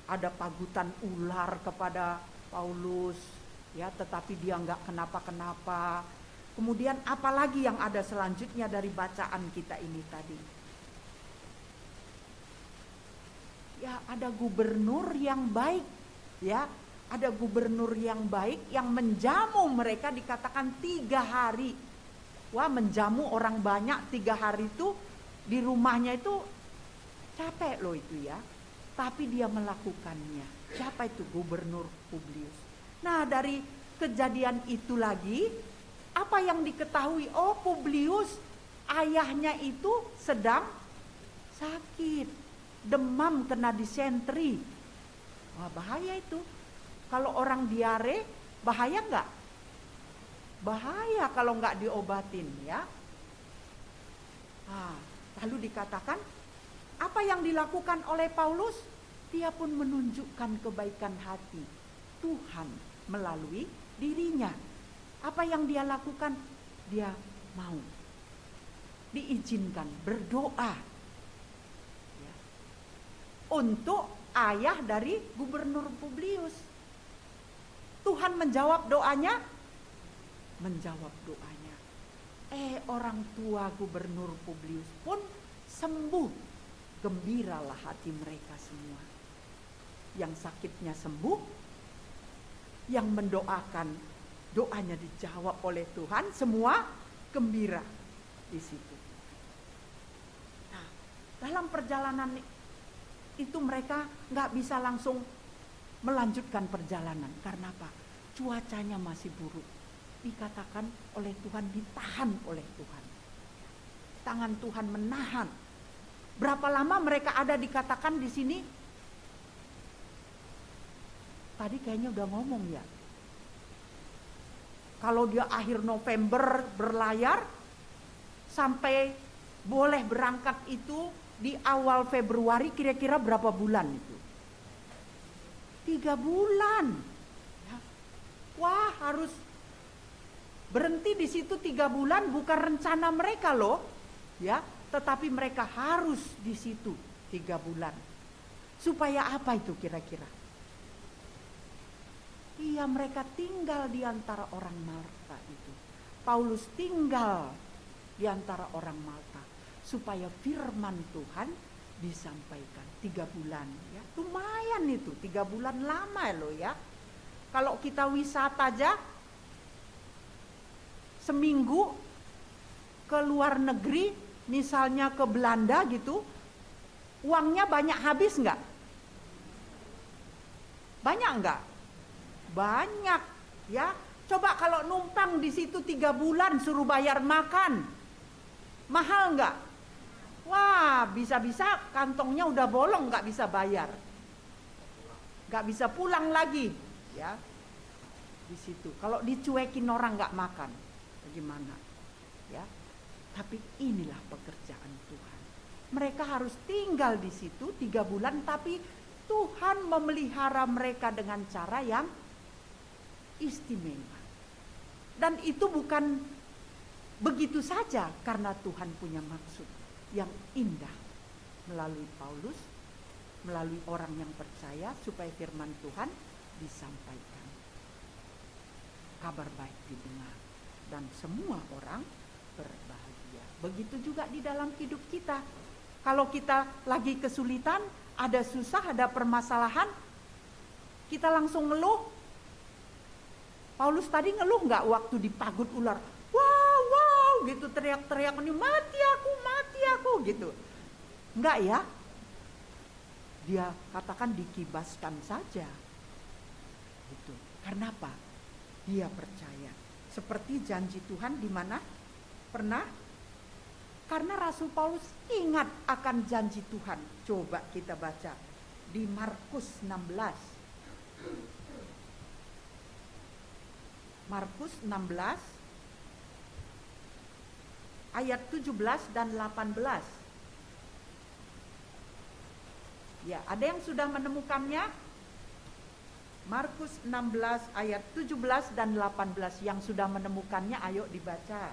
ada pagutan ular kepada Paulus, ya, tetapi dia nggak kenapa-kenapa. Kemudian apalagi yang ada selanjutnya dari bacaan kita ini tadi? Ya, ada gubernur yang baik, ya. Ada gubernur yang baik yang menjamu mereka, dikatakan 3 hari. Wah, menjamu orang banyak 3 hari itu di rumahnya itu capek loh itu ya. Tapi dia melakukannya. Siapa itu? Gubernur Publius. Nah, dari kejadian itu lagi, apa yang diketahui? Oh, Publius ayahnya itu sedang sakit, demam, kena disentri. Wah, bahaya itu. Kalau orang diare, bahaya nggak? Bahaya kalau nggak diobatin ya. Nah, lalu dikatakan, apa yang dilakukan oleh Paulus? Dia pun menunjukkan kebaikan hati Tuhan melalui dirinya. Apa yang dia lakukan? Dia mau diizinkan berdoa ya, untuk ayah dari Gubernur Publius. Tuhan menjawab doanya, menjawab doanya. Orang tua Gubernur Publius pun sembuh. Gembiralah hati mereka semua. Yang sakitnya sembuh, yang mendoakan doanya dijawab oleh Tuhan, semua gembira di situ. Nah, dalam perjalanan itu mereka nggak bisa langsung melanjutkan perjalanan. Karena apa? Cuacanya masih buruk. Dikatakan oleh Tuhan, ditahan oleh Tuhan. Tangan Tuhan menahan. Berapa lama mereka ada dikatakan di sini? Tadi kayaknya udah ngomong ya. Kalau dia akhir November berlayar, sampai boleh berangkat itu di awal Februari, kira-kira berapa bulan itu? 3 bulan. Ya. Wah, harus berhenti di situ 3 bulan, bukan rencana mereka loh. Ya. Tetapi mereka harus di situ 3 bulan. Supaya apa itu kira-kira? Iya, mereka tinggal di antara orang Malta itu. Paulus tinggal di antara orang Malta. Supaya firman Tuhan disampaikan 3 bulan. Ya. Lumayan itu, 3 bulan lama loh ya. Kalau kita wisata aja, seminggu ke luar negeri, misalnya ke Belanda gitu, uangnya banyak habis nggak? Banyak nggak? Banyak ya. Coba kalau numpang di situ 3 bulan suruh bayar makan, mahal nggak? Wah, bisa-bisa kantongnya udah bolong, nggak bisa bayar, nggak bisa pulang lagi ya. Di situ kalau dicuekin orang nggak makan, bagaimana ya? Tapi inilah pekerjaan Tuhan. Mereka harus tinggal di situ 3 bulan, tapi Tuhan memelihara mereka dengan cara yang istimewa. Dan itu bukan begitu saja, karena Tuhan punya maksud yang indah melalui Paulus, melalui orang yang percaya, supaya firman Tuhan disampaikan. Kabar baik didengar dan semua orang berbahagia. Begitu juga di dalam hidup kita. Kalau kita lagi kesulitan, ada susah, ada permasalahan, kita langsung ngeluh. Paulus tadi ngeluh nggak waktu dipagut ular? Wow, gitu teriak-teriak, mati aku gitu. Enggak ya? Dia katakan dikibaskan saja. Gitu. Karena apa? Dia percaya. Seperti janji Tuhan di mana? Pernah? Karena Rasul Paulus ingat akan janji Tuhan. Coba kita baca di Markus 16. Markus 16 ayat 17 dan 18. Ya, ada yang sudah menemukannya? Markus 16 ayat 17 dan 18. Yang sudah menemukannya ayo dibaca.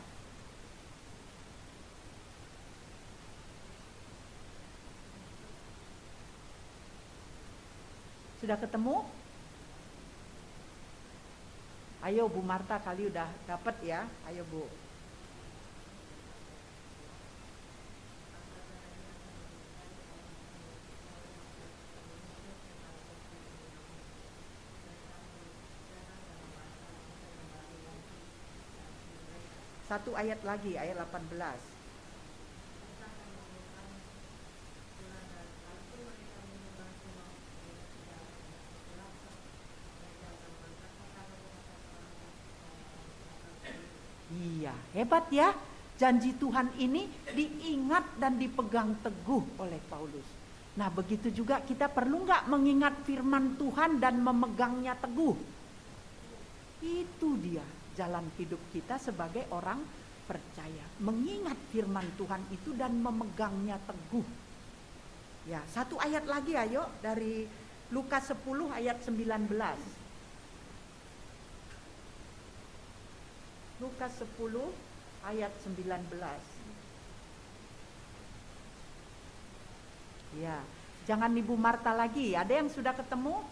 Sudah ketemu? Ayo Bu Marta, kali udah dapat ya. Ayo Bu. Satu ayat lagi, ayat 18. Iya, hebat ya. Janji Tuhan ini diingat dan dipegang teguh oleh Paulus. Nah, begitu juga kita perlu nggak mengingat firman Tuhan dan memegangnya teguh? Itu dia jalan hidup kita sebagai orang percaya. Mengingat firman Tuhan itu dan memegangnya teguh. Ya, satu ayat lagi ayo dari Lukas 10 ayat 19. Lukas 10 ayat 19. Ya, jangan Ibu Marta lagi. Ada yang sudah ketemu?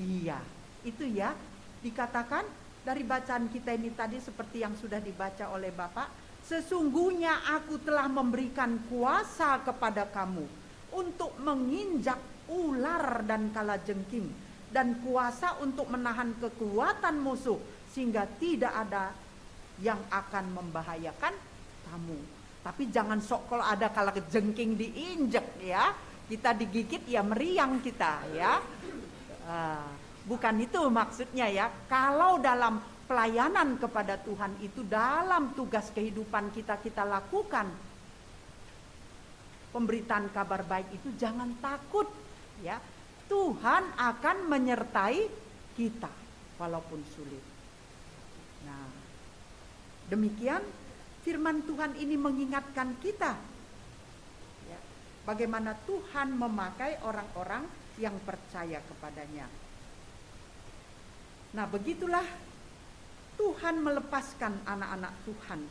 Iya, itu ya. Dikatakan dari bacaan kita ini tadi seperti yang sudah dibaca oleh Bapak, sesungguhnya aku telah memberikan kuasa kepada kamu untuk menginjak ular dan kalajengking, dan kuasa untuk menahan kekuatan musuh, sehingga tidak ada yang akan membahayakan kamu. Tapi jangan sok kalau ada kalajengking diinjek ya, kita digigit ya meriang kita ya. Bukan itu maksudnya ya. Kalau dalam pelayanan kepada Tuhan itu dalam tugas kehidupan kita lakukan pemberitaan kabar baik itu, jangan takut ya. Tuhan akan menyertai kita walaupun sulit. Nah, demikian firman Tuhan ini mengingatkan kita ya, bagaimana Tuhan memakai orang-orang yang percaya kepadanya. Nah, begitulah Tuhan melepaskan anak-anak Tuhan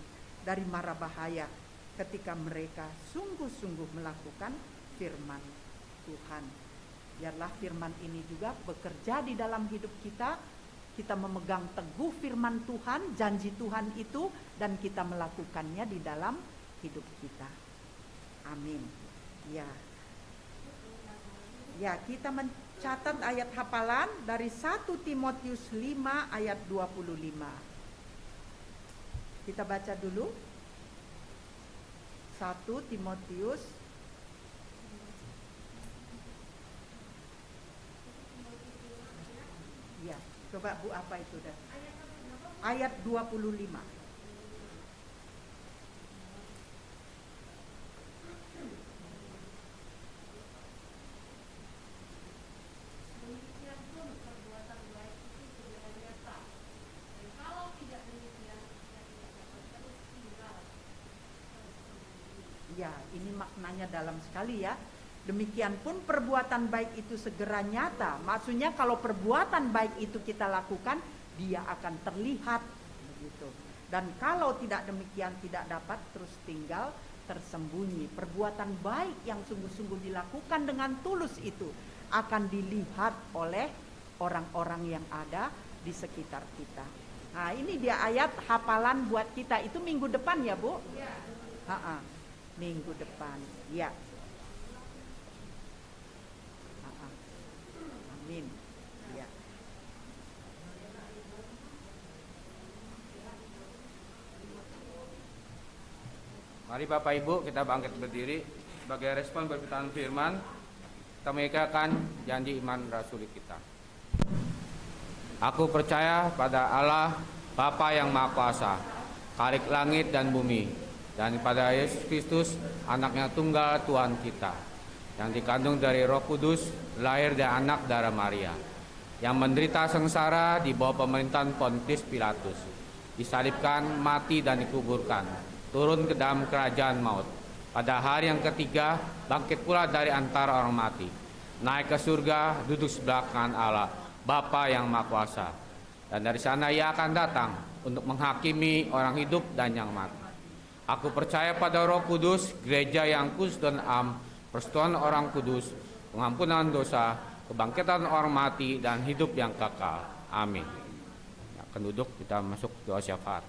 dari mara bahaya ketika mereka sungguh-sungguh melakukan firman Tuhan. Biarlah firman ini juga bekerja di dalam hidup kita. Kita memegang teguh firman Tuhan, janji Tuhan itu, dan kita melakukannya di dalam hidup kita. Amin. Ya. Ya, kita mencatat ayat hafalan dari 1 Timotius 5 ayat 25. Kita baca dulu. 1 Timotius ya, coba Bu, apa itu dah? Ayat 25. Ya, ini maknanya dalam sekali ya. Demikian pun perbuatan baik itu segera nyata. Maksudnya kalau perbuatan baik itu kita lakukan, dia akan terlihat begitu. Dan kalau tidak demikian, tidak dapat terus tinggal tersembunyi. Perbuatan baik yang sungguh-sungguh dilakukan dengan tulus itu akan dilihat oleh orang-orang yang ada di sekitar kita. Nah, ini dia ayat hafalan buat kita. Itu minggu depan ya, Bu? Iya. Minggu depan. Ya. Amin. Ya. Mari Bapak Ibu kita bangkit berdiri sebagai respon berbicara firman. Kita mengikrarkan janji iman rasuli kita. Aku percaya pada Allah Bapa yang Maha Kuasa, Khalik langit dan bumi, dan pada Yesus Kristus anaknya tunggal Tuhan kita, yang dikandung dari Roh Kudus, lahir dari anak darah Maria, yang menderita sengsara di bawah pemerintahan Pontius Pilatus, disalibkan, mati dan dikuburkan, turun ke dalam kerajaan maut. Pada hari yang ketiga bangkit pula dari antara orang mati, naik ke surga, duduk sebelah kanan Allah Bapa yang Maha Kuasa, dan dari sana Ia akan datang untuk menghakimi orang hidup dan yang mati. Aku percaya pada Roh Kudus, gereja yang kudus dan am, persekutuan orang kudus, pengampunan dosa, kebangkitan orang mati, dan hidup yang kekal. Amin. Akan duduk, kita masuk doa syafaat.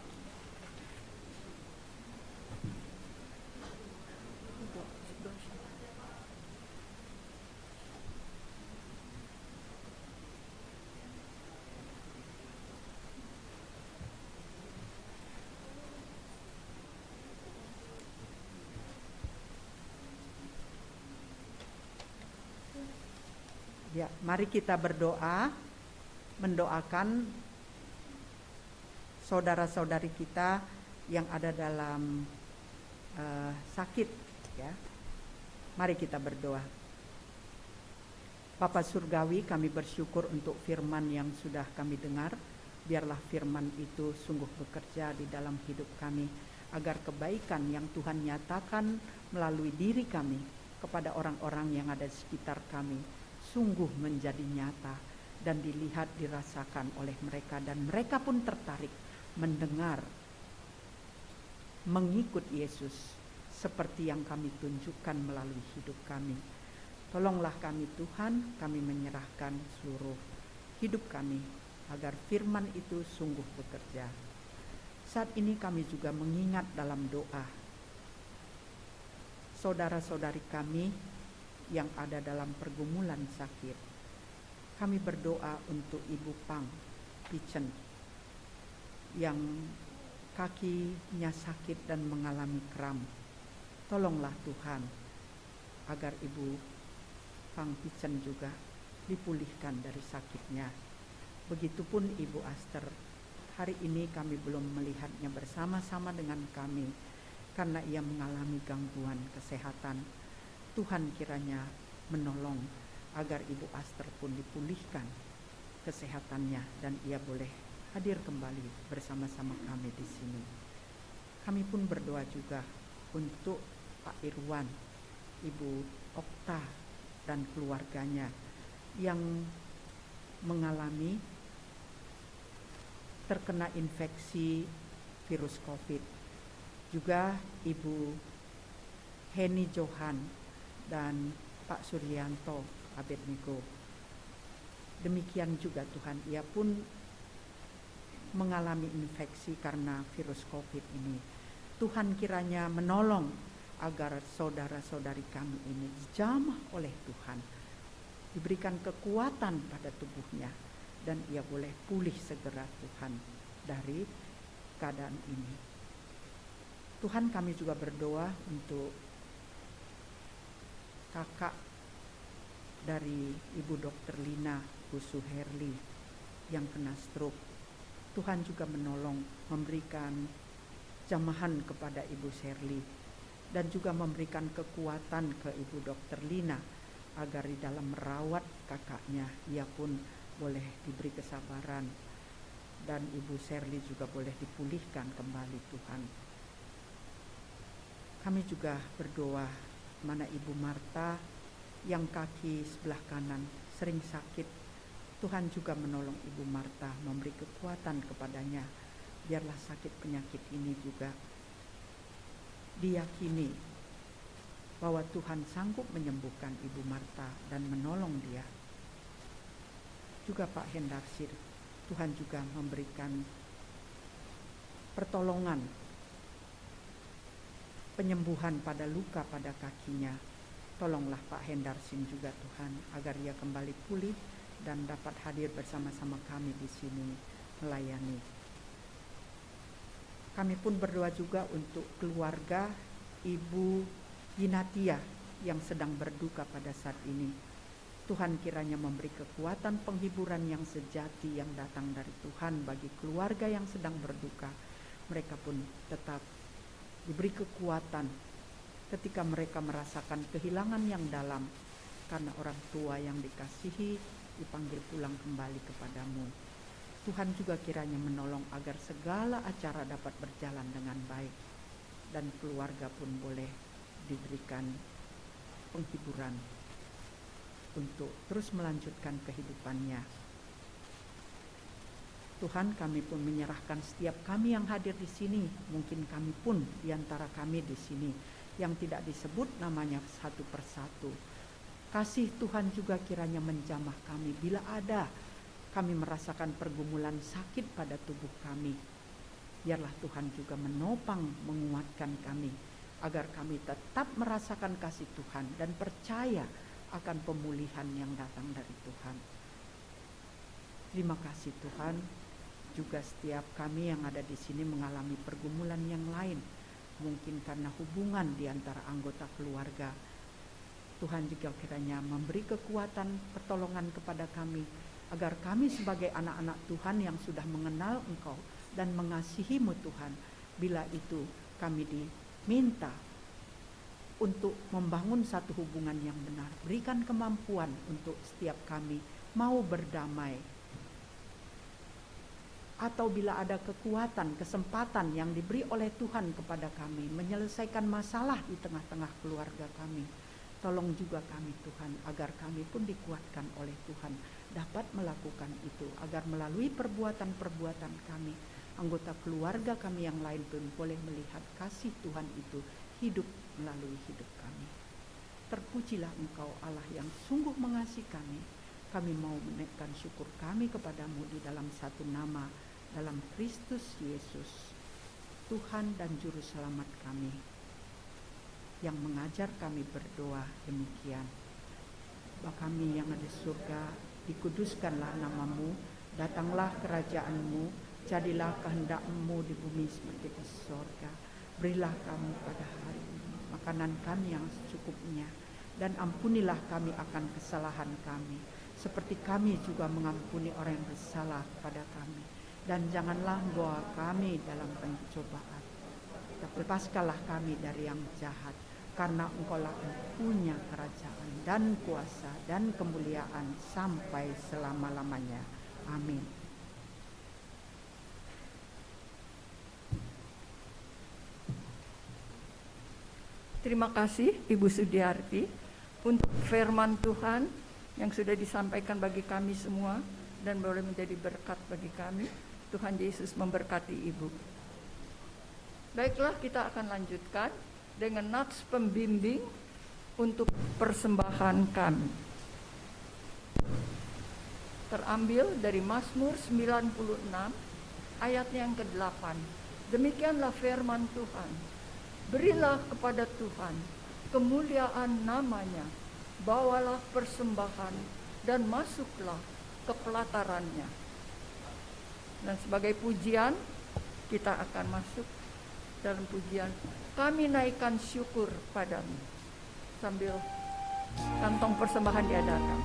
Ya, mari kita berdoa, mendoakan saudara-saudari kita yang ada dalam sakit, ya. Mari kita berdoa. Bapa Surgawi, kami bersyukur untuk firman yang sudah kami dengar. Biarlah firman itu sungguh bekerja di dalam hidup kami, agar kebaikan yang Tuhan nyatakan melalui diri kami kepada orang-orang yang ada di sekitar kami sungguh menjadi nyata dan dilihat, dirasakan oleh mereka, dan mereka pun tertarik mendengar, mengikut Yesus seperti yang kami tunjukkan melalui hidup kami. Tolonglah kami Tuhan, kami menyerahkan seluruh hidup kami agar firman itu sungguh bekerja. Saat ini kami juga mengingat dalam doa saudara-saudari kami yang ada dalam pergumulan sakit. Kami berdoa untuk Ibu Pang Picen yang kakinya sakit dan mengalami kram. Tolonglah Tuhan agar Ibu Pang Picen juga dipulihkan dari sakitnya. Begitupun Ibu Aster. Hari ini kami belum melihatnya bersama-sama dengan kami karena ia mengalami gangguan kesehatan. Tuhan kiranya menolong agar Ibu Aster pun dipulihkan kesehatannya dan ia boleh hadir kembali bersama-sama kami di sini. Kami pun berdoa juga untuk Pak Irwan, Ibu Okta dan keluarganya yang mengalami terkena infeksi virus COVID. Juga Ibu Heni Johan dan Pak Suryanto Abednego. Demikian juga Tuhan, ia pun mengalami infeksi karena virus COVID ini. Tuhan kiranya menolong agar saudara-saudari kami ini dijamah oleh Tuhan, diberikan kekuatan pada tubuhnya, dan ia boleh pulih segera Tuhan dari keadaan ini. Tuhan, kami juga berdoa untuk kakak dari Ibu Dr. Lina, Bu Suherli yang kena stroke. Tuhan juga menolong, memberikan jamahan kepada Ibu Sherly dan juga memberikan kekuatan ke Ibu Dr. Lina agar di dalam merawat kakaknya ia pun boleh diberi kesabaran dan Ibu Sherly juga boleh dipulihkan kembali Tuhan. Kami juga berdoa mana Ibu Marta yang kaki sebelah kanan sering sakit. Tuhan juga menolong Ibu Marta, memberi kekuatan kepadanya. Biarlah sakit penyakit ini juga diyakini bahwa Tuhan sanggup menyembuhkan Ibu Marta dan menolong dia. Juga Pak Hendarsir, Tuhan juga memberikan pertolongan, penyembuhan pada luka pada kakinya. Tolonglah Pak Hendarsin juga Tuhan agar ia kembali pulih dan dapat hadir bersama-sama kami di sini melayani. Kami pun berdoa juga untuk keluarga Ibu Yinatia yang sedang berduka pada saat ini. Tuhan kiranya memberi kekuatan penghiburan yang sejati yang datang dari Tuhan bagi keluarga yang sedang berduka. Mereka pun tetap diberi kekuatan ketika mereka merasakan kehilangan yang dalam karena orang tua yang dikasihi dipanggil pulang kembali kepadamu. Tuhan juga kiranya menolong agar segala acara dapat berjalan dengan baik dan keluarga pun boleh diberikan penghiburan untuk terus melanjutkan kehidupannya. Tuhan, kami pun menyerahkan setiap kami yang hadir di sini, mungkin kami pun di antara kami di sini yang tidak disebut namanya satu persatu. Kasih Tuhan juga kiranya menjamah kami bila ada kami merasakan pergumulan sakit pada tubuh kami. Biarlah Tuhan juga menopang, menguatkan kami agar kami tetap merasakan kasih Tuhan dan percaya akan pemulihan yang datang dari Tuhan. Terima kasih Tuhan. Juga setiap kami yang ada di sini mengalami pergumulan yang lain, mungkin karena hubungan di antara anggota keluarga. Tuhan juga kiranya memberi kekuatan, pertolongan kepada kami, agar kami sebagai anak-anak Tuhan yang sudah mengenal Engkau dan mengasihi-Mu Tuhan, bila itu kami diminta untuk membangun satu hubungan yang benar. Berikan kemampuan untuk setiap kami mau berdamai. Atau bila ada kekuatan, kesempatan yang diberi oleh Tuhan kepada kami menyelesaikan masalah di tengah-tengah keluarga kami, tolong juga kami Tuhan, agar kami pun dikuatkan oleh Tuhan dapat melakukan itu, agar melalui perbuatan-perbuatan kami, anggota keluarga kami yang lain pun boleh melihat kasih Tuhan itu hidup melalui hidup kami. Terpujilah Engkau Allah yang sungguh mengasihi kami. Kami mau menaikkan syukur kami kepadamu di dalam satu nama, dalam Kristus Yesus, Tuhan dan Juru Selamat kami, yang mengajar kami berdoa demikian. Bapa kami yang ada di surga, dikuduskanlah namamu, datanglah kerajaanmu, jadilah kehendak-Mu di bumi seperti di surga. Berilah kami pada hari ini makanan kami yang secukupnya, dan ampunilah kami akan kesalahan kami, seperti kami juga mengampuni orang yang bersalah kepada kami. Dan janganlah membawa kami dalam pencobaan, tapi lepaskanlah kami dari yang jahat, karena Engkaulah yang punya kerajaan dan kuasa dan kemuliaan sampai selama-lamanya. Amin. Terima kasih Ibu Sudiarti untuk firman Tuhan yang sudah disampaikan bagi kami semua dan boleh menjadi berkat bagi kami. Tuhan Yesus memberkati Ibu. Baiklah, kita akan lanjutkan dengan nats pembimbing untuk persembahan kami. Terambil dari Mazmur 96 ayat yang ke-8. Demikianlah firman Tuhan. Berilah kepada Tuhan kemuliaan namanya, bawalah persembahan dan masuklah ke pelatarannya. Dan sebagai pujian, kita akan masuk dalam pujian. Kami naikkan syukur padamu, sambil kantong persembahan diadakan.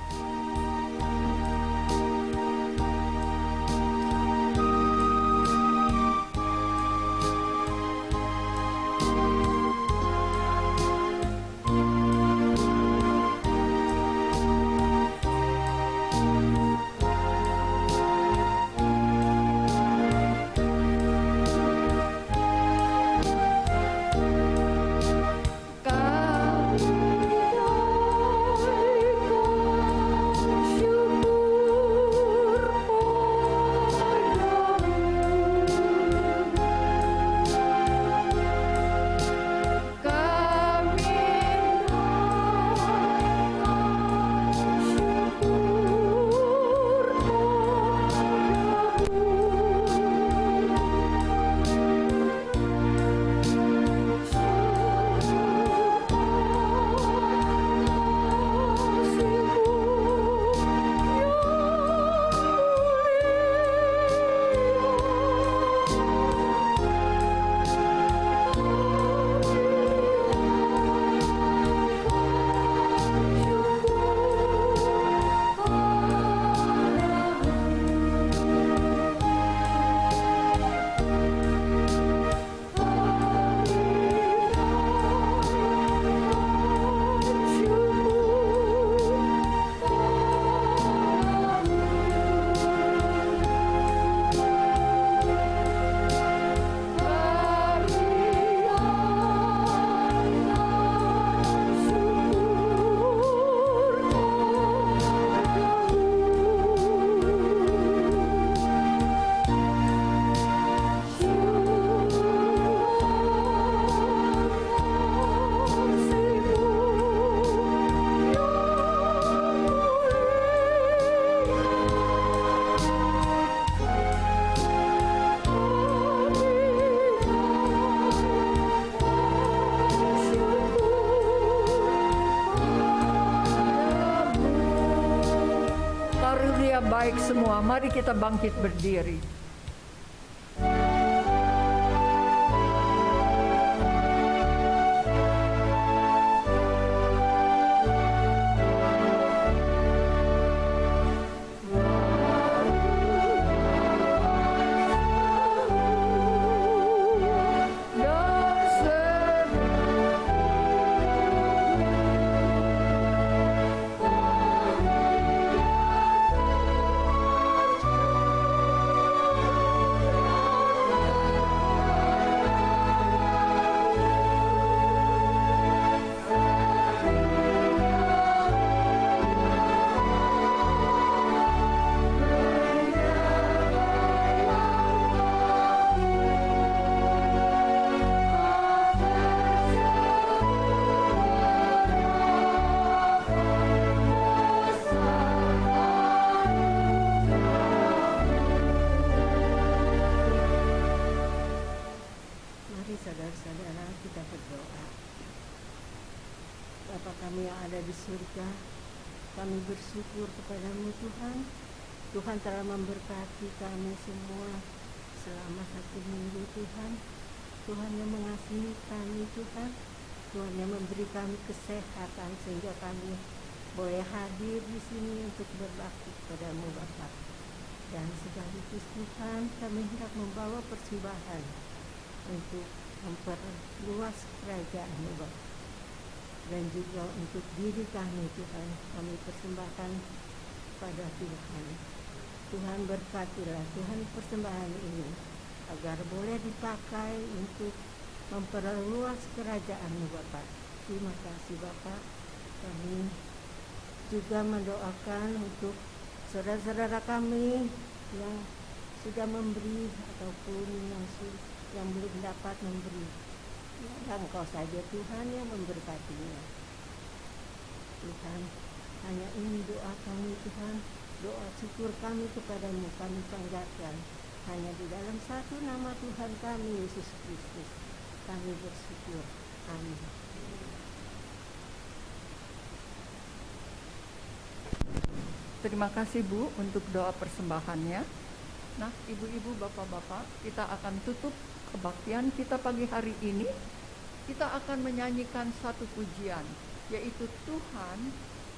Baik semua, mari kita bangkit berdiri. saudara-saudara, kita berdoa. Bapa kami yang ada di surga, kami bersyukur kepadamu Tuhan. Tuhan telah memberkati kami semua selama 1 minggu Tuhan. Tuhan yang mengasihi kami Tuhan. Tuhan yang memberi kami kesehatan sehingga kami boleh hadir di sini untuk berbakti kepadamu Bapa. Dan sekaligus Tuhan, kami hendak membawa persembahan untuk memperluas kerajaan-Mu Bapa. Dan juga untuk diri kami Tuhan, kami persembahkan pada Tuhan. Tuhan berkatilah Tuhan persembahan ini agar boleh dipakai untuk memperluas kerajaan-Mu Bapa. Terima kasih Bapa. Kami juga mendoakan untuk saudara-saudara kami yang sudah memberi ataupun yang belum dapat memberi. Ya, Engkau saja Tuhan yang memberkatinya. Tuhan, hanya ini doa kami Tuhan, doa syukur kami kepadamu kami panjatkan. Hanya di dalam satu nama Tuhan kami Yesus Kristus kami bersyukur. Amin. Terima kasih Bu untuk doa persembahannya. Nah, ibu-ibu, bapak-bapak, kita akan tutup kebaktian kita pagi hari ini. Kita akan menyanyikan satu pujian, yaitu Tuhan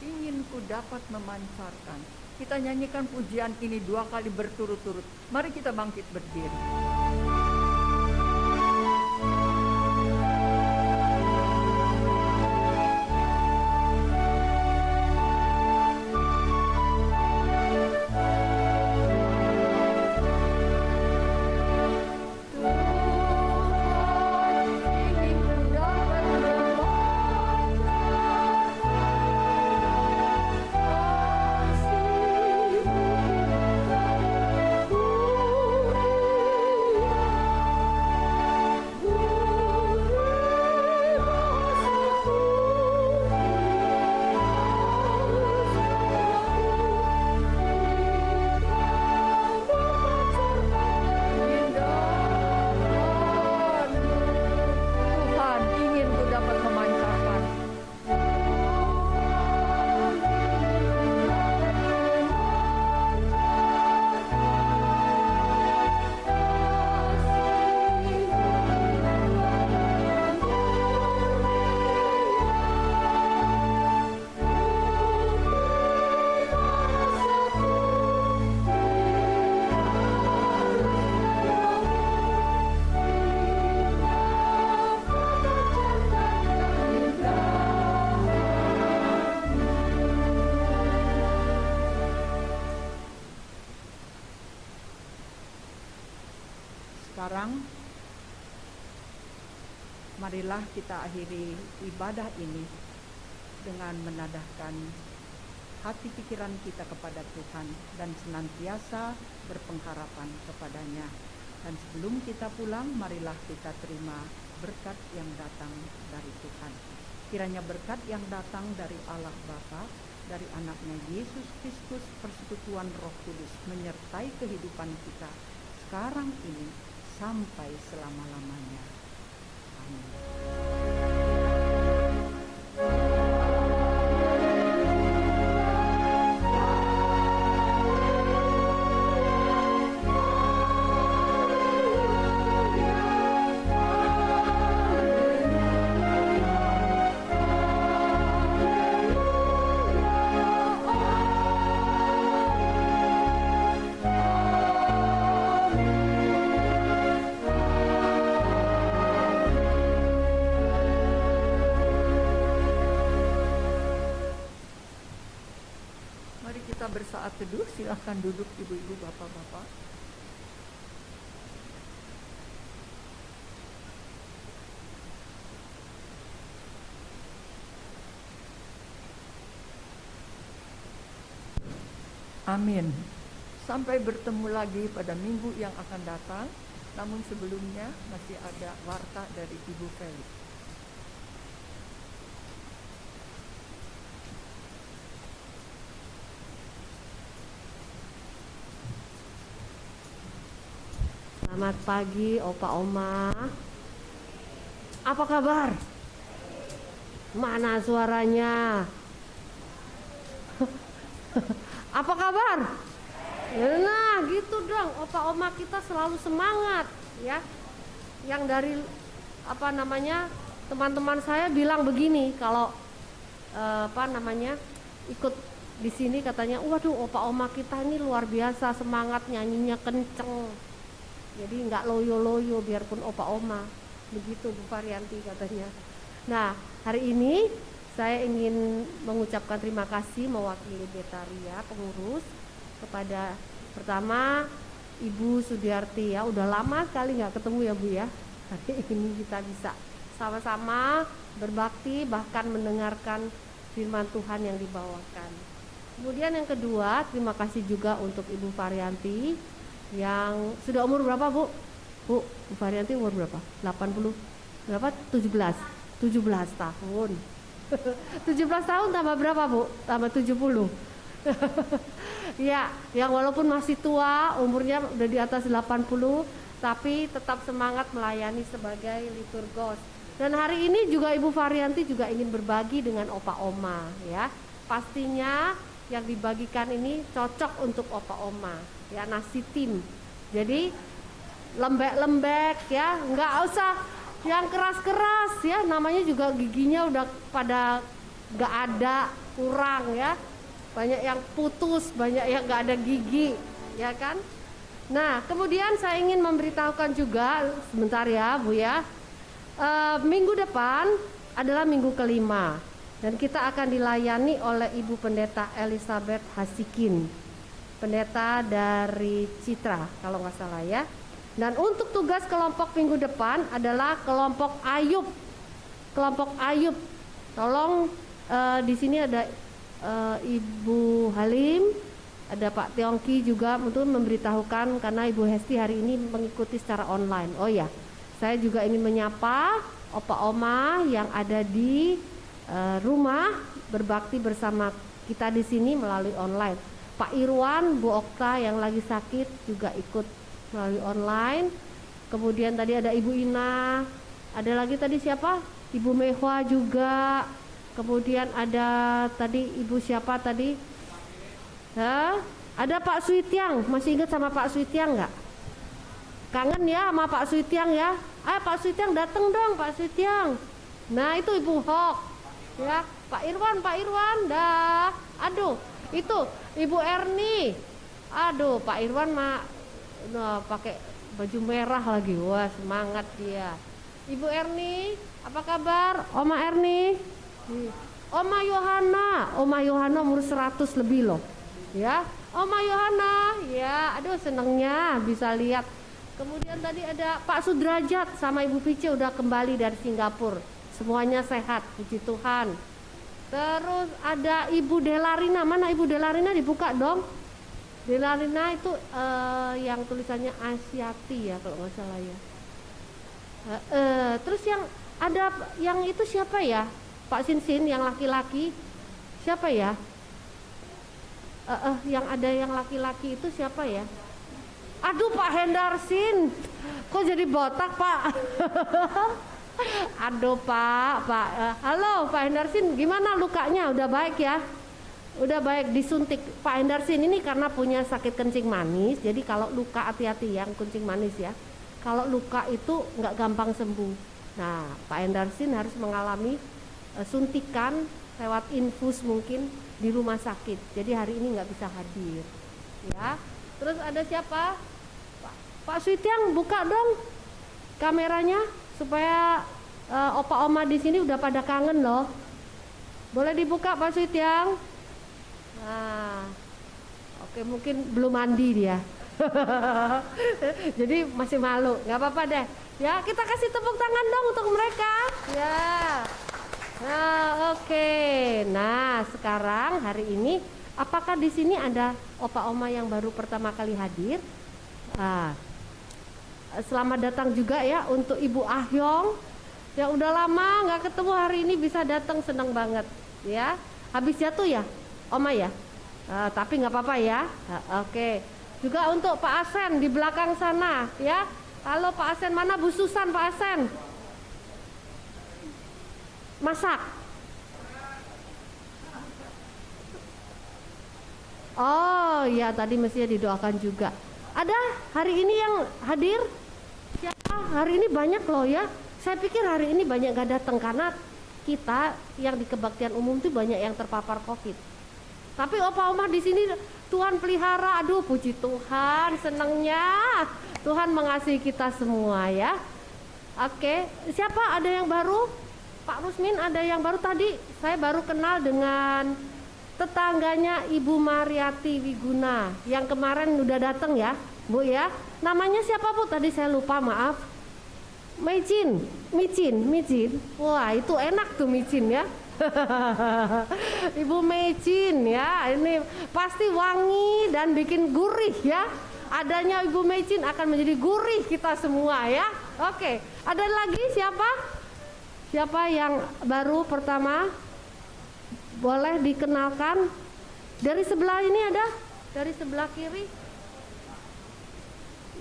ingin ku dapat memancarkan. Kita nyanyikan pujian ini 2 kali berturut-turut. Mari kita bangkit berdiri. Sekarang marilah kita akhiri ibadah ini dengan menadahkan hati pikiran kita kepada Tuhan dan senantiasa berpengharapan kepadanya. Dan sebelum kita pulang, marilah kita terima berkat yang datang dari Tuhan. Kiranya berkat yang datang dari Allah Bapa, dari anaknya Yesus Kristus, persekutuan Roh Kudus menyertai kehidupan kita sekarang ini sampai selama-lamanya. Amin. Bersaat teduh, silahkan duduk ibu-ibu, bapak-bapak. Amin. Sampai bertemu lagi pada minggu yang akan datang. Namun sebelumnya masih ada warta dari Ibu Felix. Selamat pagi Opa Oma. Apa kabar? Mana suaranya? Apa kabar? Nah, gitu dong. Opa oma kita selalu semangat, ya. Yang dari teman-teman saya bilang begini, kalau ikut di sini katanya, waduh, opa oma kita ini luar biasa semangat, nyanyinya kenceng. Jadi nggak loyo-loyo biarpun opa oma. Begitu Bu Varianti katanya. Nah, hari ini saya ingin mengucapkan terima kasih mewakili Betaria pengurus kepada pertama Ibu Sudiarti, ya. Udah lama sekali nggak ketemu ya Bu ya. Hari ini kita bisa sama-sama berbakti, bahkan mendengarkan firman Tuhan yang dibawakan. Kemudian yang kedua, terima kasih juga untuk Ibu Varianti yang sudah umur berapa Bu? Bu Varianti umur berapa? 80 berapa? 17 tahun. 17 tahun tambah berapa Bu? Tambah 70. Ya, yang walaupun masih tua, umurnya udah di atas 80, tapi tetap semangat melayani sebagai liturgos. Dan hari ini juga Ibu Varianti juga ingin berbagi dengan opa oma, ya. Pastinya yang dibagikan ini cocok untuk opa oma, ya, nasi tim. Jadi lembek-lembek, ya, nggak usah yang keras-keras, ya, namanya juga giginya udah pada nggak ada, kurang, ya, banyak yang putus, banyak yang nggak ada gigi, ya kan. Nah, kemudian saya ingin memberitahukan juga sebentar ya Bu ya, minggu depan adalah minggu kelima dan kita akan dilayani oleh Ibu Pendeta Elizabeth Hasikin, pendeta dari Citra kalau nggak salah ya. Dan untuk tugas kelompok minggu depan adalah kelompok Ayub. Kelompok Ayub. Tolong di sini ada Ibu Halim, ada Pak Tiongki juga untuk memberitahukan karena Ibu Hesti hari ini mengikuti secara online. Oh ya, saya juga ingin menyapa opa oma yang ada di rumah berbakti bersama kita di sini melalui online. Pak Irwan, Bu Okta yang lagi sakit juga ikut melalui online. Kemudian tadi ada Ibu Ina, ada lagi tadi siapa? Ibu Mehwa juga. Kemudian ada tadi Ibu siapa tadi? Ada Pak Suitiang, masih ingat sama Pak Suitiang nggak? Kangen ya sama Pak Suitiang ya? Pak Suitiang datang dong Pak Suitiang. Nah itu Ibu Hok, ya. Pak Irwan dah. Aduh, itu Ibu Erni. Aduh, Pak Irwan pakai baju merah lagi, wah semangat dia. Ibu Erni, apa kabar? Oma Erni, Oma Yohana umur 100 lebih loh, ya. Oma Yohana, ya, aduh senengnya bisa lihat. Kemudian tadi ada Pak Sudrajat sama Ibu Pice udah kembali dari Singapura, semuanya sehat, puji Tuhan. Terus ada Ibu Delarina, mana Ibu Delarina, dibuka dong. Delarina itu yang tulisannya Asiati ya kalau nggak salah ya. Terus yang ada yang itu siapa ya? Pak Sinsin yang laki-laki siapa ya? Yang ada yang laki-laki itu siapa ya? Aduh, Pak Hendarsin, kok jadi botak Pak? Aduh Pak. Halo Pak Hendarsin, gimana lukanya? Udah baik ya? Udah baik, disuntik. Pak Hendarsin ini karena punya sakit kencing manis, jadi kalau luka hati-hati yang kencing manis ya. Kalau luka itu nggak gampang sembuh. Nah, Pak Hendarsin harus mengalami suntikan lewat infus mungkin di rumah sakit. Jadi hari ini nggak bisa hadir. Ya. Terus ada siapa? Pak Suitiang, buka dong kameranya supaya opa oma di sini udah pada kangen loh. Boleh dibuka Pak Suitiang? Nah, oke, mungkin belum mandi dia. Jadi masih malu, nggak apa-apa deh. Ya, kita kasih tepuk tangan dong untuk mereka. Ya. Nah, oke. Nah, sekarang hari ini apakah di sini ada opa oma yang baru pertama kali hadir? Selamat datang juga ya untuk Ibu Ahyong. Yang udah lama nggak ketemu, hari ini bisa datang, senang banget. Ya, habis jatuh ya, Oma ya. Tapi nggak apa-apa ya. Oke. Juga untuk Pak Asen di belakang sana, ya. Halo Pak Asen, mana Bu Susan Pak Asen? masak. Oh ya, tadi mestinya didoakan juga. Ada hari ini yang hadir? Siapa? Hari ini banyak loh ya. Saya pikir hari ini banyak gak datang karena kita yang di kebaktian umum itu banyak yang terpapar COVID. Tapi opa oma di sini Tuhan pelihara. Aduh, puji Tuhan, senangnya Tuhan mengasihi kita semua ya. Oke, siapa ada yang baru? Pak Rusmin ada yang baru tadi. Saya baru kenal dengan tetangganya Ibu Mariati Wiguna yang kemarin udah datang ya, Bu ya. Namanya siapa Bu? Tadi saya lupa, maaf. Micin. Wah, itu enak tuh micin ya. Ibu Micin ya, ini pasti wangi dan bikin gurih ya. Adanya Ibu Micin akan menjadi gurih kita semua ya. Oke, ada lagi siapa? Siapa yang baru pertama? Boleh dikenalkan. Dari sebelah ini ada? Dari sebelah kiri?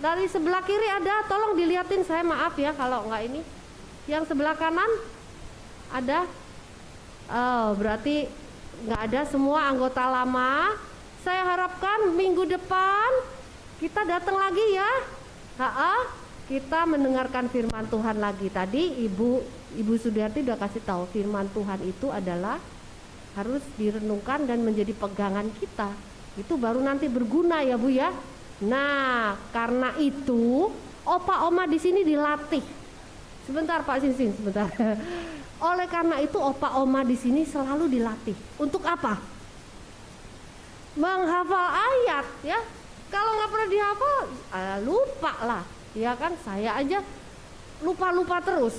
Dari sebelah kiri ada, tolong dilihatin, saya maaf ya kalau enggak ini. Yang sebelah kanan ada? Oh, berarti enggak ada semua anggota lama. Saya harapkan minggu depan kita datang lagi ya. Kita mendengarkan firman Tuhan lagi. Tadi Ibu Sudiarti udah kasih tahu firman Tuhan itu adalah harus direnungkan dan menjadi pegangan kita. Itu baru nanti berguna ya Bu ya. Nah, karena itu opa oma di sini dilatih. Sebentar Pak Sinsin, sebentar. Oleh karena itu opa oma di sini selalu dilatih. Untuk apa? Menghafal ayat ya. Kalau nggak pernah dihafal, lupa lah. Ya kan, saya aja lupa terus.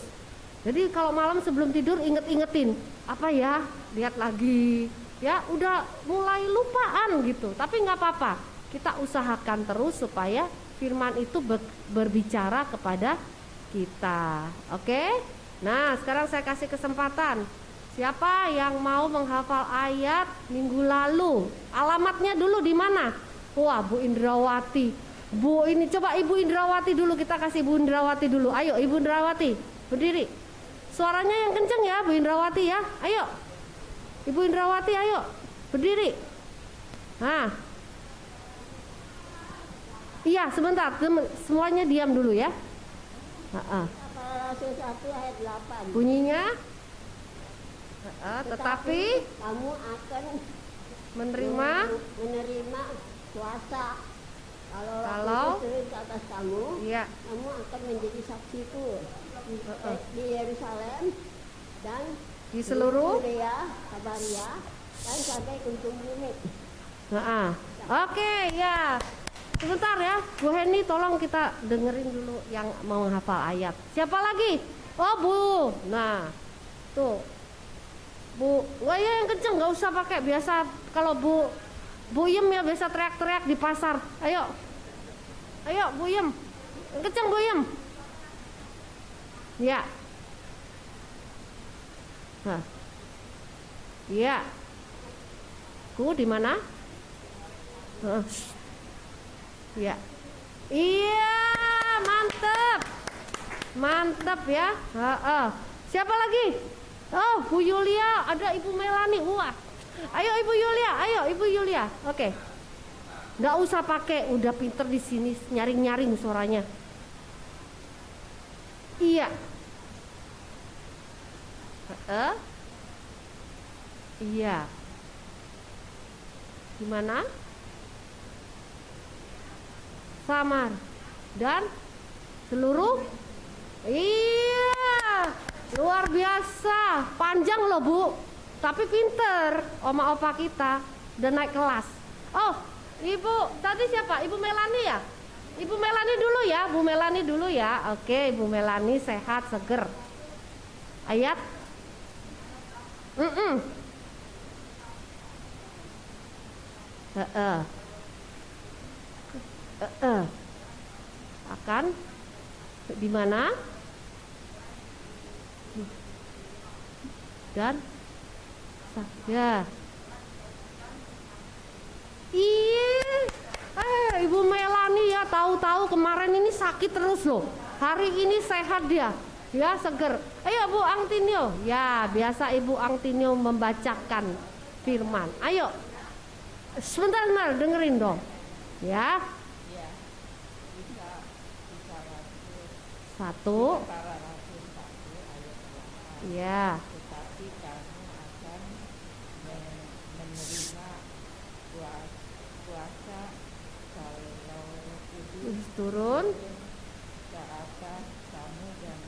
Jadi kalau malam sebelum tidur ingetin apa ya, lihat lagi. Ya udah mulai lupaan gitu. Tapi nggak apa-apa. Kita usahakan terus supaya firman itu berbicara kepada kita. Oke? Nah, sekarang saya kasih kesempatan. Siapa yang mau menghafal ayat minggu lalu? Alamatnya dulu di mana? Wah, Bu Indrawati. Bu ini coba Ibu Indrawati dulu, kita kasih Ibu Indrawati dulu. Ayo Ibu Indrawati, berdiri. Suaranya yang kenceng ya, Bu Indrawati ya. Ayo. Ibu Indrawati ayo, berdiri. Nah. Iya, sebentar, semuanya diam dulu ya. Rasul 1 ayat 8. Bunyinya, tetapi kamu akan menerima kuasa kalau Kalau- Roh Kudus turun ke atas kamu, iya, kamu akan menjadi saksiku di Yerusalem dan di seluruh. Yudea, Samaria dan sampai ke ujung bumi. Oke, ya. Sebentar ya, Bu Heni, tolong kita dengerin dulu yang mau hafal ayat. Siapa lagi? Oh, Bu. Nah, tuh. Bu, wah ya yang kenceng, nggak usah pakai biasa. Kalau Bu Yem ya biasa teriak-teriak di pasar. Ayo, Bu Yem, kenceng Bu Yem. Ya. Nah. Iya. Ku di mana? Ya. Iya, mantep ya. Siapa lagi? Oh, Bu Yulia, ada Ibu Melani. Wah, ayo Ibu Yulia. Oke. Nggak usah pakai, udah pinter di sini nyaring suaranya. Iya. Iya. Gimana? Samar dan seluruh. Iya, luar biasa, panjang loh Bu, tapi pinter oma opa kita dan naik kelas. Oh, Ibu tadi siapa? Ibu Melani ya? Ibu Melani dulu ya, Bu Melani dulu ya. Oke, Ibu Melani sehat seger. Ayat akan di mana dan ya Ibu Melani ya, tahu-tahu kemarin ini sakit terus loh, hari ini sehat dia. Ya, seger. Ayo Bu Angtinio. Ya, biasa Ibu Angtinio membacakan firman. Ayo. Sebentar dengerin dong. Ya. Ya, bisa Satu. para rasul 1 ayat 8. Ya. Tetapi kamu akan menerima kuasa kalau Roh Kudus Turun. ke atas kamu dan